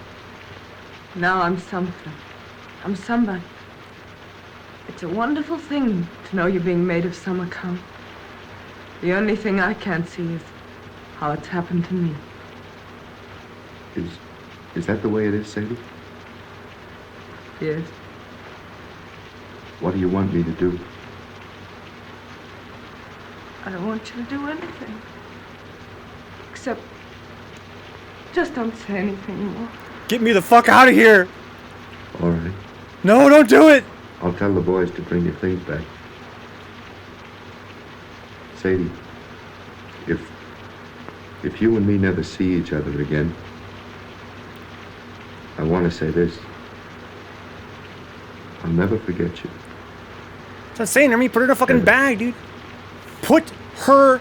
Now I'm something. I'm somebody. It's a wonderful thing to know you're being made of some account. The only thing I can't see is how it's happened to me. Is that the way it is, Sadie? Yes. What do you want me to do? I don't want you to do anything. Except, just don't say anything more. Get me the fuck out of here. All right. No, don't do it. I'll tell the boys to bring your things back. Sadie, if you and me never see each other again, I want to say this. I'll never forget you. That's what I'm saying, Remy. Put her in a fucking bag, dude. Put her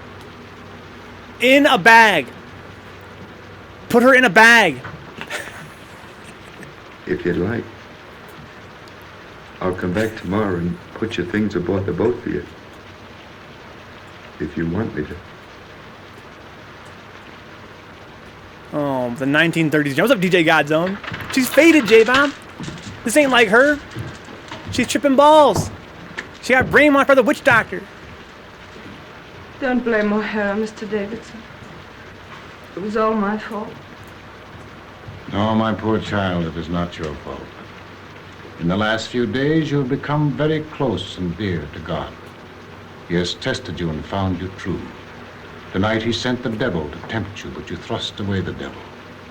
in a bag. Put her in a bag. If you'd like, I'll come back tomorrow and put your things aboard the boat for you. If you want me to. Oh, the 1930s. What's up, DJ Godzone? She's faded, J-Bomb. This ain't like her. She's tripping balls. She got brainwashed by the witch doctor. Don't blame O'Hara, Mr. Davidson. It was all my fault. No, my poor child, it is not your fault. In the last few days, you have become very close and dear to God. He has tested you and found you true. Tonight he sent the devil to tempt you, but you thrust away the devil.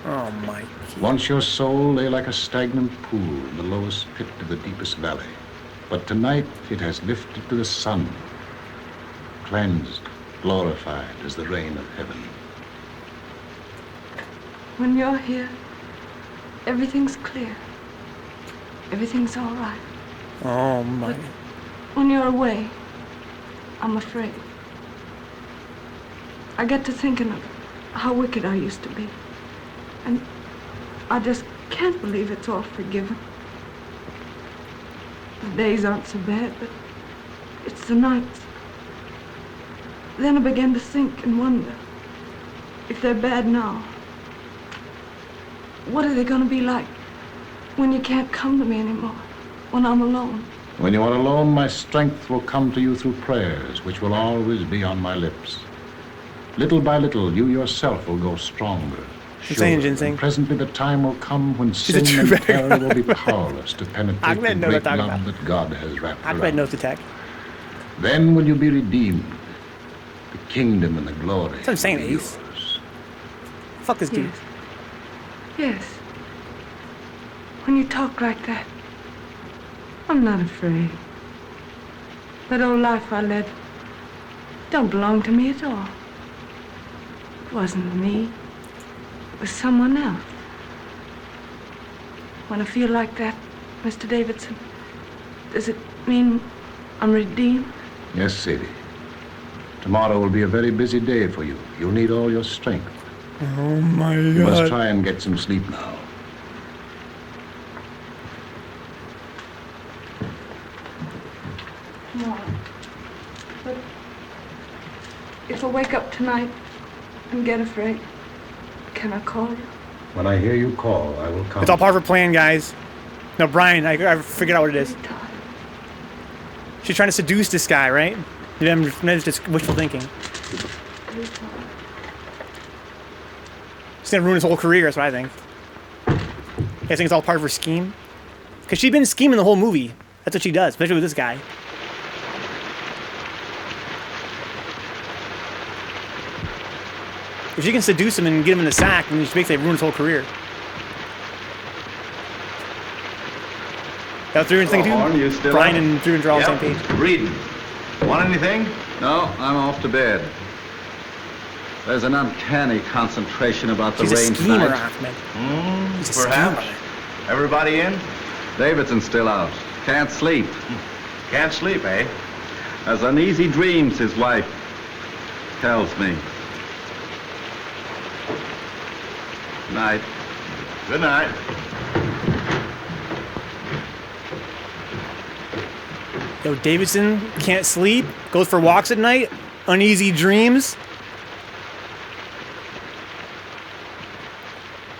Oh, Mike. Once your soul lay like a stagnant pool in the lowest pit of the deepest valley. But tonight it has lifted to the sun, cleansed, glorified as the rain of heaven. When you're here, everything's clear. Everything's all right. Oh, my. But when you're away, I'm afraid. I get to thinking of how wicked I used to be. And I just can't believe it's all forgiven. The days aren't so bad, but it's the nights. Then I began to think and wonder if they're bad now. What are they going to be like when you can't come to me anymore, when I'm alone? When you are alone, my strength will come to you through prayers, which will always be on my lips. Little by little, you yourself will grow stronger. And presently the time will come when sin and terror will be powerless to penetrate the great love that God has wrapped around. Note attack. Then will you be redeemed. The kingdom and the glory. That's what I'm saying, Ace. Fuck this dude. Yes. When you talk like that, I'm not afraid. That old life I led don't belong to me at all. It wasn't me. It was someone else. When I feel like that, Mr. Davidson, does it mean I'm redeemed? Yes, Sadie. Tomorrow will be a very busy day for you. You'll need all your strength. Oh, my God. You must try and get some sleep now. No. But if I wake up tonight and get afraid, can I call you? When I hear you call, I will come. It's all part of her plan, guys. No, Brian, I figured out what it is. She's trying to seduce this guy, right? Maybe it's just wishful thinking. She's gonna ruin his whole career, that's what I think. I think it's all part of her scheme. Because she's been scheming the whole movie. That's what she does, especially with this guy. If she can seduce him and get him in the sack, then she basically ruins his whole career. That's what thinking too? Brian and Drew are all on the same page. Reading. Want anything? No, I'm off to bed. There's an uncanny concentration about the rain tonight. Ahmed. Perhaps. Everybody in? Davidson's still out. Can't sleep. Can't sleep, eh? Has uneasy dreams, his wife tells me. Night. Good night. Yo, Davidson can't sleep, goes for walks at night, uneasy dreams.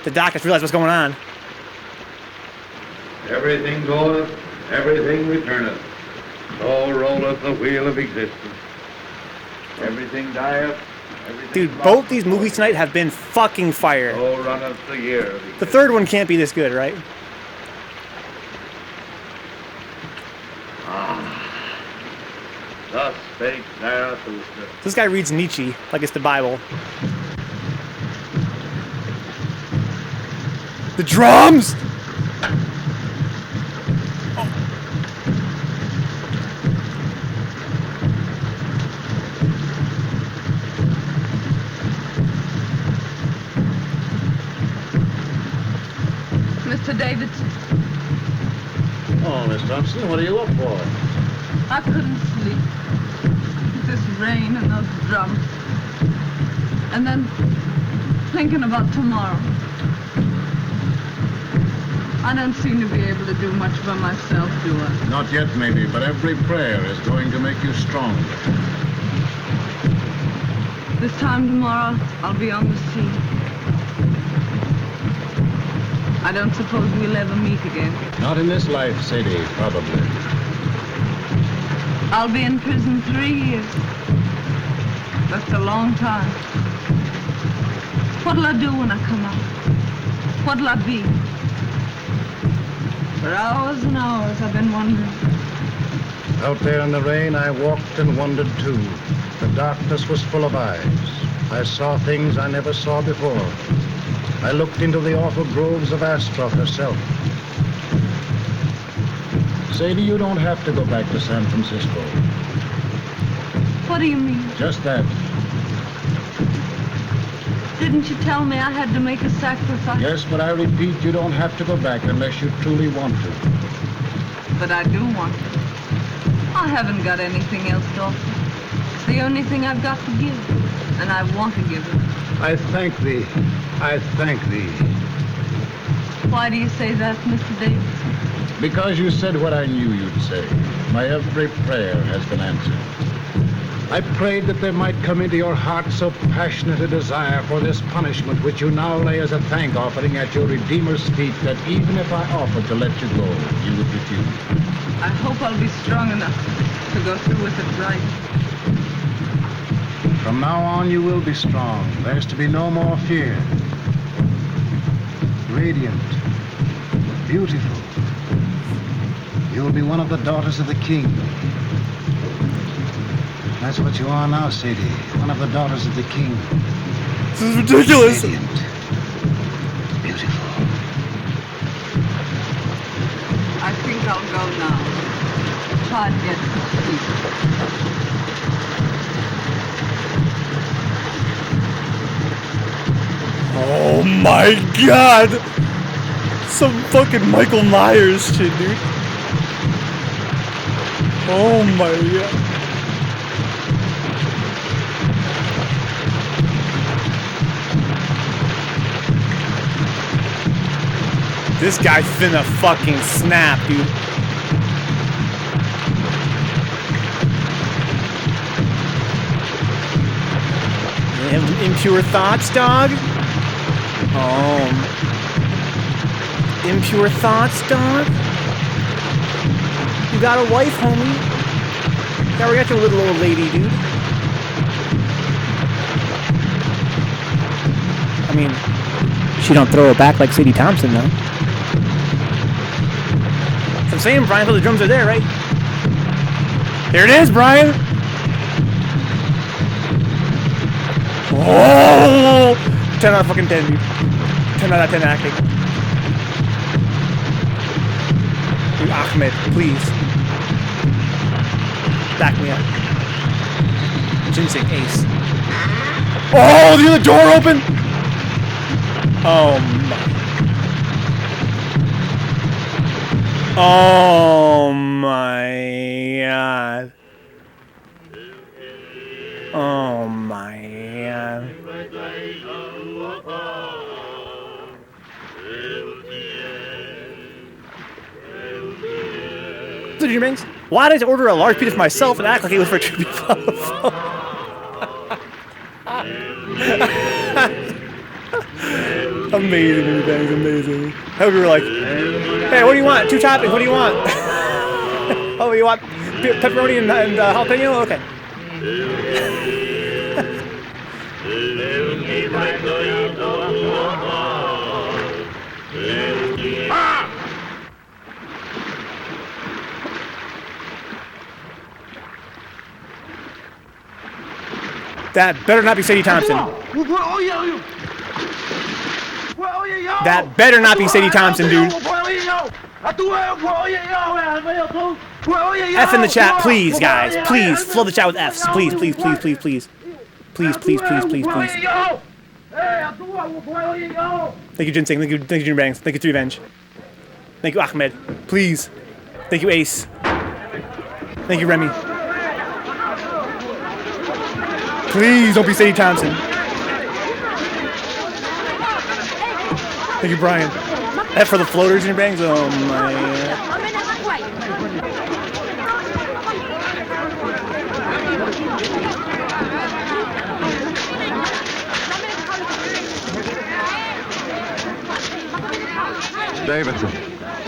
The doc has realized what's going on. Everything goeth, everything returneth. So rolleth the wheel of existence. Everything dieth. Dude, both these movies tonight have been fucking fire. So runneth the year. The third one can't be this good, right? Thus spake Zarathustra. This guy reads Nietzsche like it's the Bible. The drums! Mr. Davidson, Oh, Miss Thompson, what are you up for? I couldn't sleep. This rain and those drums. And then thinking about tomorrow. I don't seem to be able to do much for myself, do I? Not yet, maybe, but every prayer is going to make you stronger. This time tomorrow, I'll be on the sea. I don't suppose we'll ever meet again. Not in this life, Sadie, probably. I'll be in prison 3 years. That's a long time. What'll I do when I come out? What'll I be? For hours and hours I've been wondering. Out there in the rain, I walked and wondered too. The darkness was full of eyes. I saw things I never saw before. I looked into the awful groves of Astaroth herself. Sadie, you don't have to go back to San Francisco. What do you mean? Just that. Didn't you tell me I had to make a sacrifice? Yes, but I repeat, you don't have to go back unless you truly want to. But I do want to. I haven't got anything else to offer. It's the only thing I've got to give, and I want to give it. I thank thee. I thank thee. Why do you say that, Mr. Davidson? Because you said what I knew you'd say. My every prayer has been answered. I prayed that there might come into your heart so passionate a desire for this punishment which you now lay as a thank offering at your Redeemer's feet, that even if I offered to let you go, you would refuse. I hope I'll be strong enough to go through with it right. From now on, you will be strong. There's to be no more fear. Radiant. Beautiful. You'll be one of the daughters of the king. That's what you are now, Sadie. One of the daughters of the king. This is ridiculous. Radiant. Beautiful. I think I'll go now. Try to get some sleep. Oh my god! Some fucking Michael Myers shit, dude. Oh my god. This guy finna fucking snap, dude. Impure thoughts, dog? Impure thoughts, dog? You got a wife, homie? Yeah, we got your little old lady, dude. I mean, she don't throw it back like Sadie Thompson, though. I'm saying, Brian, the drums are there, right? There it is, Brian! Oh! 10 out of fucking 10, dude. 10 out of 10 acting. Dude, Ahmed, please. Back me up. Ginseng, ace. Oh, the other door open! Oh my. Oh my god. Oh my god. So, Junior Banks, why did I order a large pizza for myself and act like it was for 2 people on the phone? Amazing, Junior Banks, amazing. I hope you were like, hey, what do you want? 2 toppings, what do you want? Oh, you want pepperoni and jalapeno? Okay. That better not be Sadie Thompson. That better not be Sadie Thompson, dude. F in the chat, please, guys. Please, flood the chat with Fs. Please, please, please, please, please. Please, please, please, please, please. Thank you, Ginseng. Thank you, Junior Banks. Thank you, Three Revenge. Thank you, Ahmed. Please. Thank you, Ace. Thank you, Remy. Please don't be Sadie Thompson. Thank you, Brian. F for the floaters in your bangs. Oh my. Davidson.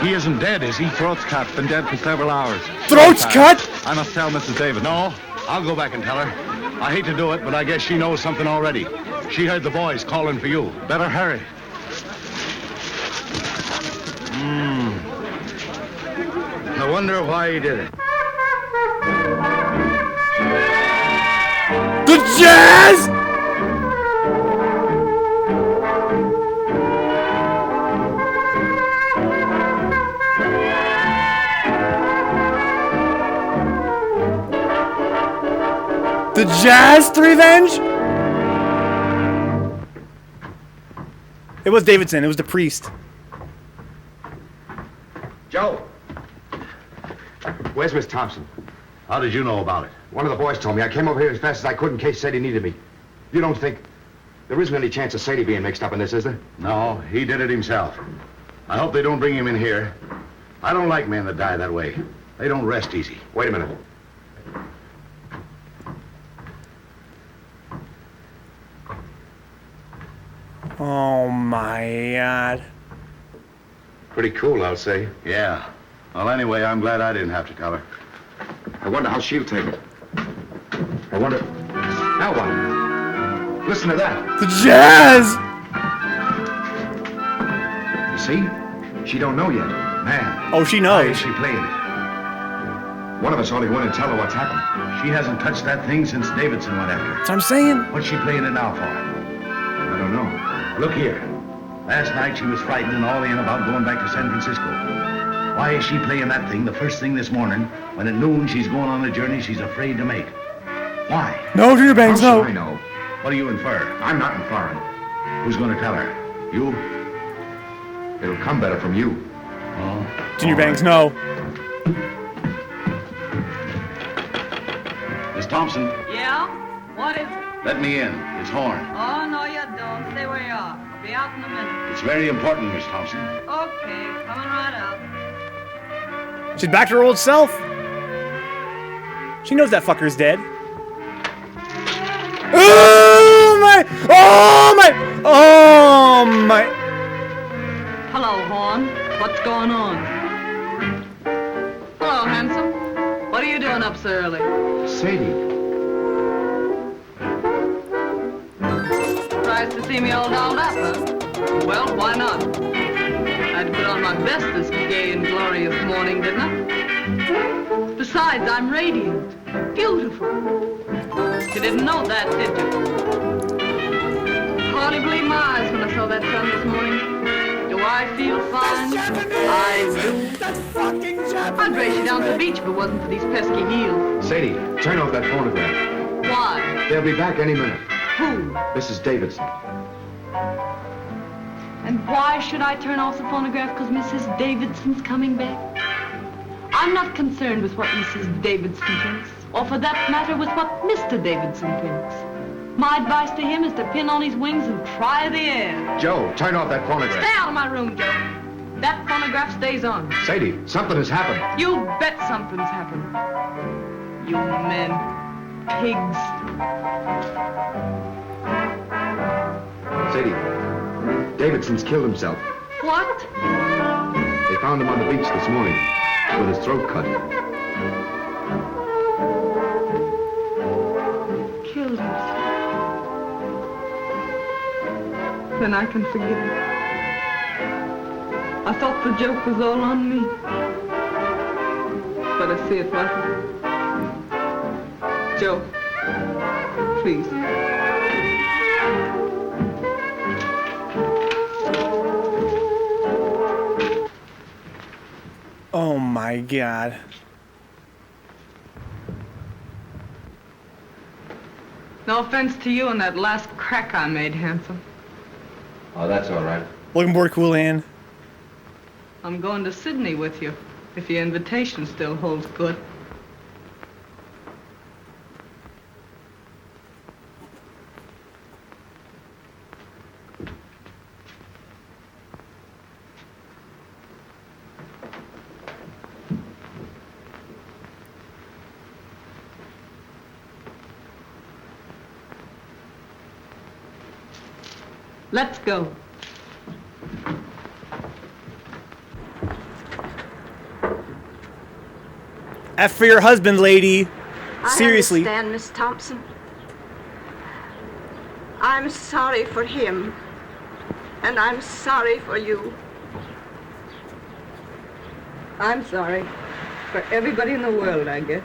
He isn't dead, is he? Throat's cut. Been dead for several hours. Throat's cut? I must tell Mrs. David. No, I'll go back and tell her. I hate to do it, but I guess she knows something already. She heard the boys calling for you. Better hurry. I wonder why he did it. The jazz! The jazz to revenge? It was Davidson. It was the priest. Joe! Where's Miss Thompson? How did you know about it? One of the boys told me. I came over here as fast as I could in case Sadie needed me. You don't think... There isn't any chance of Sadie being mixed up in this, is there? No, he did it himself. I hope they don't bring him in here. I don't like men that die that way. They don't rest easy. Wait a minute. Oh, my God. Pretty cool, I'll say. Yeah. Well, anyway, I'm glad I didn't have to tell her. I wonder how she'll take it. I wonder... Now what? Listen to that. The jazz! You see? She don't know yet. Man. Oh, she Why knows. is she playing it? One of us ought to go in and tell her what's happened. She hasn't touched that thing since Davidson went after her. That's what I'm saying. What's she playing it now for? I don't know. Look here. Last night she was frightened and all in about going back to San Francisco. Why is she playing that thing the first thing this morning when at noon she's going on a journey she's afraid to make? Why? No, Junior Banks, no. I know. What do you infer? I'm not inferring. Who's going to tell her? You? It'll come better from you. Oh. Junior Banks, no. Miss Thompson, Yeah? What is it? let me in. It's Horn. Oh, no, you don't. Stay where you are. I'll be out in a minute. It's very important, Miss Thompson. Okay, coming right out. She's back to her old self. She knows that fucker's dead. Oh my! Oh my! Oh my! Hello, Horn. What's going on? Hello, handsome. What are you doing up so early? Sadie. Surprised to see me all dolled up, huh? Well, why not? I had to put on my best this gay and glorious morning, didn't I? Besides, I'm radiant. Beautiful. You didn't know that, did you? Hardly believed my eyes when I saw that sun this morning. Do I feel fine? I do. I'd race you down to the beach if it wasn't for these pesky heels. Sadie, turn off that phonograph. Why? They'll be back any minute. Who? Mrs. Davidson. And why should I turn off the phonograph? Because Mrs. Davidson's coming back? I'm not concerned with what Mrs. Davidson thinks, or for that matter with what Mr. Davidson thinks. My advice to him is to pin on his wings and try the air. Joe, turn off that phonograph. Stay out of my room, Joe. That phonograph stays on. Sadie, something has happened. You bet something's happened. You men. Pigs. Sadie, Davidson's killed himself. What? They found him on the beach this morning with his throat cut. Killed himself. Then I can forgive him. I thought the joke was all on me. But I see it wasn't. Joe, please. Oh my God. No offense to you and that last crack I made, handsome. Oh, that's all right. Looking more cool, Ann. I'm going to Sydney with you, if your invitation still holds good. Let's go. F for your husband, lady. Seriously. I understand, Miss Thompson. I'm sorry for him. And I'm sorry for you. I'm sorry. For everybody in the world, I guess.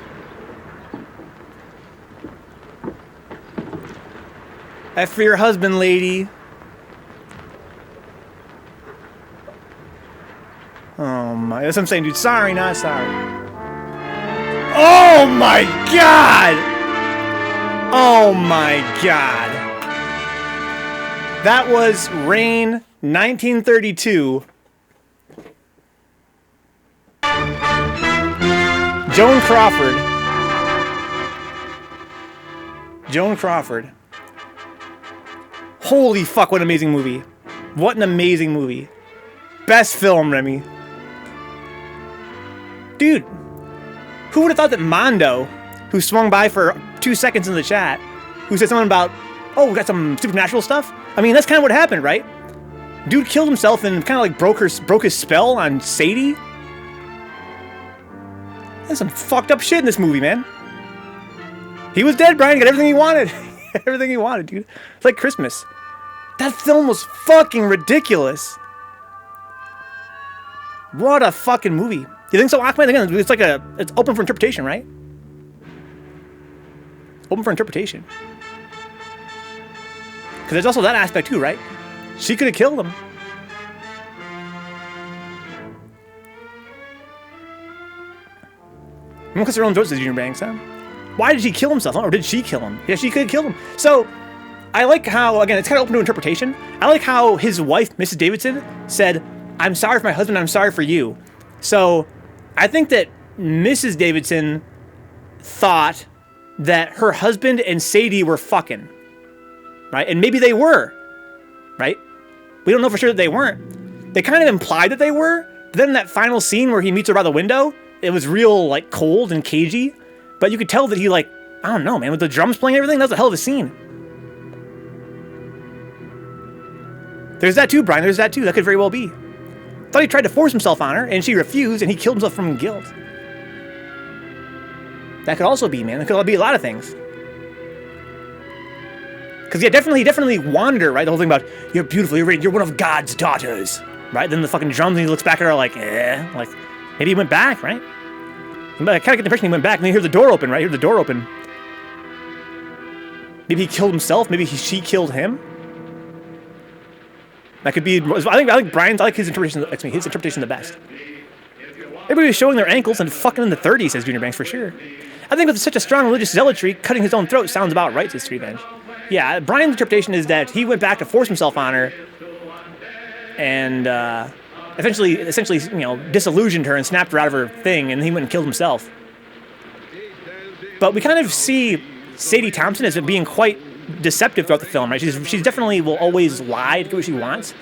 F for your husband, lady. Oh my, that's what I'm saying, dude. Sorry, not sorry. Oh my God! Oh my God. That was Rain, 1932. Joan Crawford. Joan Crawford. Holy fuck, what an amazing movie. What an amazing movie. Best film, Remy. Dude, who would have thought that Mondo, who swung by for 2 seconds in the chat, who said something about, oh, we got some supernatural stuff? I mean, that's kind of what happened, right? Dude killed himself and kind of like broke his spell on Sadie. There's some fucked up shit in this movie, man. He was dead, Brian. Got everything he wanted. Everything he wanted, dude. It's like Christmas. That film was fucking ridiculous. What a fucking movie. You think so, Aquaman? Again, it's open for interpretation, right? Open for interpretation. Because there's also that aspect too, right? She could have killed him. Because her own throat, says Junior Banks, huh? Why did he kill himself? Or did she kill him? Yeah, she could have killed him. So, I like how, again, it's kind of open to interpretation. I like how his wife, Mrs. Davidson, said, I'm sorry for my husband, I'm sorry for you. So, I think that Mrs. Davidson thought that her husband and Sadie were fucking. Right? And maybe they were. Right? We don't know for sure that they weren't. They kind of implied that they were. But then in that final scene where he meets her by the window, it was real, like, cold and cagey. But you could tell that he, like, I don't know, man, with the drums playing and everything, that was a hell of a scene. There's that too, Brian. There's that too. That could very well be. Thought he tried to force himself on her, and she refused, and he killed himself from guilt. That could also be, man. That could be a lot of things. Because, yeah, definitely wanted her, right? The whole thing about, you're beautiful, you're one of God's daughters, right? Then the fucking drums, and he looks back at her like, like, maybe he went back, right? I kind of get the impression he went back, and then you hear the door open, right? You hear the door open. Maybe he killed himself. Maybe she killed him. That could be. I like Brian's. I like his interpretation. His interpretation the best. Everybody was showing their ankles and fucking in the 30s, says Junior Banks for sure. I think with such a strong religious zealotry, cutting his own throat sounds about right, says Revenge. Yeah, Brian's interpretation is that he went back to force himself on her, and essentially, you know, disillusioned her and snapped her out of her thing, and he went and killed himself. But we kind of see Sadie Thompson as being quite deceptive throughout the film, right? She's definitely will always lie to get what she wants.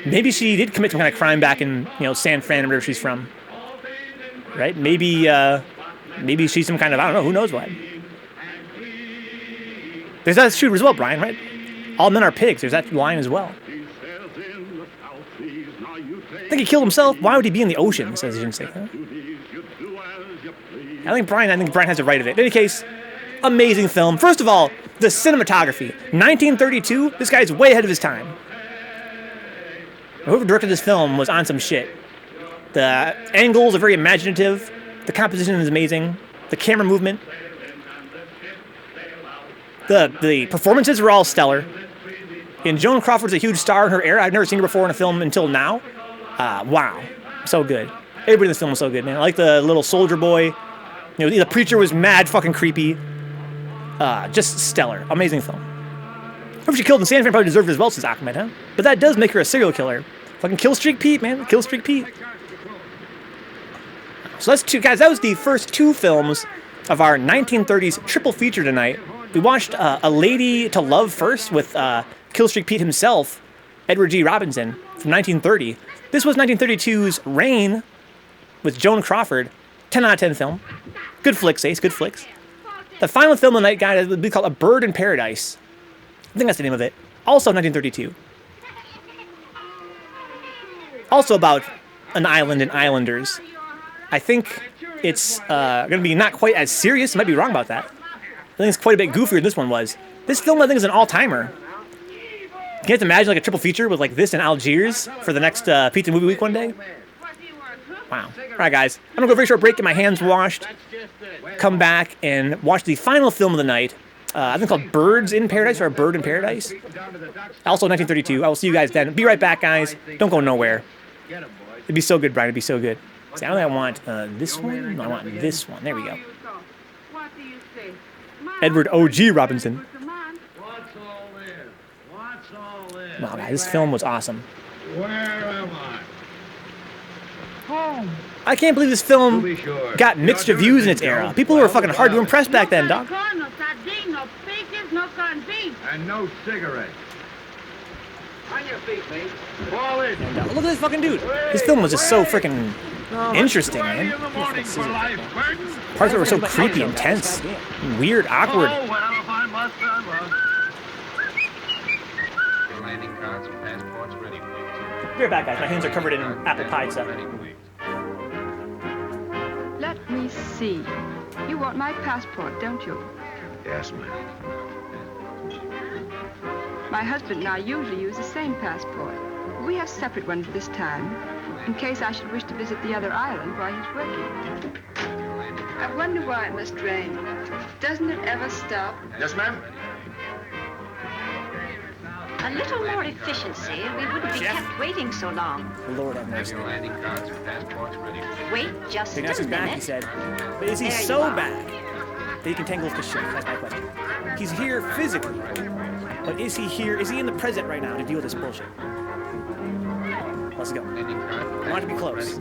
Maybe she did commit some kind of crime back in, you know, San Fran, wherever she's from, right? Maybe she's some kind of, I don't know, who knows what. There's that shooter as well, Brian, right? All men are pigs. There's that line as well. I think he killed himself. Why would he be in the ocean? Says Jinsei. Huh? I think Brian has a right of it. In any case, amazing film. First of all, the cinematography. 1932. This guy's way ahead of his time. Whoever directed this film was on some shit. The angles are very imaginative. The composition is amazing. The camera movement. The performances were all stellar. And Joan Crawford's a huge star in her era. I've never seen her before in a film until now. Wow. So good. Everybody in this film was so good, man. I like the little soldier boy. You know, the preacher was mad fucking creepy. Just stellar. Amazing film. Whoever she killed in San Fran probably deserved it as well, says Ahmed, huh? But that does make her a serial killer. Fucking Kill Streak Pete, man. Kill Streak Pete. So that's two, guys, that was the first two films of our 1930s triple feature tonight. We watched A Lady to Love first with Kill Streak Pete himself, Edward G. Robinson, from 1930. This was 1932's Rain with Joan Crawford. 10 out of 10 film. Good flicks, Ace, good flicks. The final film of the night, guys, would be called A Bird in Paradise. I think that's the name of it. Also 1932. Also about an island and islanders. I think it's going to be not quite as serious. I might be wrong about that. I think it's quite a bit goofier than this one was. This film, I think, is an all-timer. Can you imagine like a triple feature with like this and Algiers for the next Pizza Movie Week one day? Wow. All right, guys. I'm going to go for a very short break, get my hands washed, come back, and watch the final film of the night. I think called Birds in Paradise or A Bird in Paradise. Also 1932. I will see you guys then. Be right back, guys. Don't go nowhere. It'd be so good, Brian. It'd be so good. See, I want this one. I want this one. There we go. Edward O.G. Robinson. What's all this? What's all this? Wow, guys, this film was awesome. Where am I? Home. I can't believe this film got mixed reviews in its era. People were fucking hard to impress back then, dog. Corn, no sardine, no peaches, no corned beef. And no cigarettes. On your feet, mate. Fall in. And, look at this fucking dude. This film was just so freaking interesting, man. Parts that were so creepy and tense, and weird, awkward. Oh, well, if I must, I must. Landing cards and passports ready, please. Be right back, guys. My hands are covered in apple pie stuff. Let me see. You want my passport, don't you? Yes, ma'am. My husband and I usually use the same passport. We have separate ones this time, in case I should wish to visit the other island while he's working. I wonder why it must rain. Doesn't it ever stop? Yes, ma'am. A little more efficiency, and we wouldn't be kept waiting so long. Lord have mercy. Landing cards and passports ready, please. Wait just a Ignatius is back, he minute. said. But is he There you so are. back that he can tangle with the ship? That's my question. He's here physically, but is he here? Is he in the present right now to deal with this bullshit? Let's go. I want it to be close.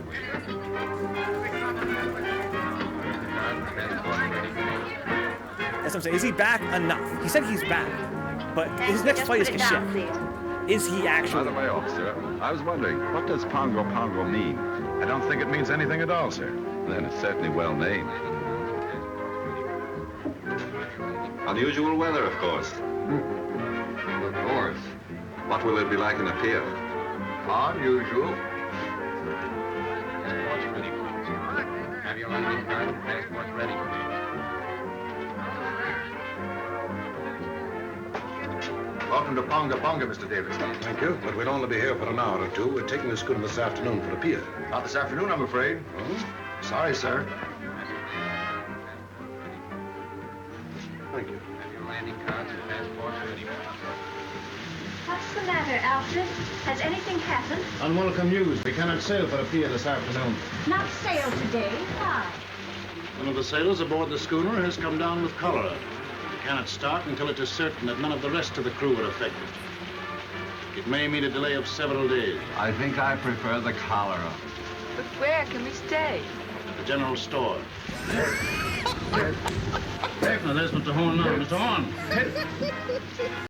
That's what I'm saying. Is he back enough? He said he's back, but his next flight is Kashif. Is he actually? By the way, officer, I was wondering, what does Pongo Pongo mean? I don't think it means anything at all, sir. Then it's certainly well named. Unusual weather, of course. Of course. What will it be like in a pier? Unusual. Passports ready, please. Have your landing cards and passports ready, please. Welcome to Ponga Ponga, Mr. Davidson. Thank you, but we'll only be here for an hour or two. We're taking the schooner this afternoon for a pier. Not this afternoon, I'm afraid. Oh? Sorry, sir. Thank you. Have your landing cards and passports ready, please. What's the matter, Alfred? Has anything happened? Unwelcome news. We cannot sail for a pier this afternoon. Not sail today. Why? One of the sailors aboard the schooner has come down with cholera. We cannot start until it is certain that none of the rest of the crew are affected. It may mean a delay of several days. I think I prefer the cholera. But where can we stay? At the general store. Now, there's Mr. Horn now. Mr. Horn.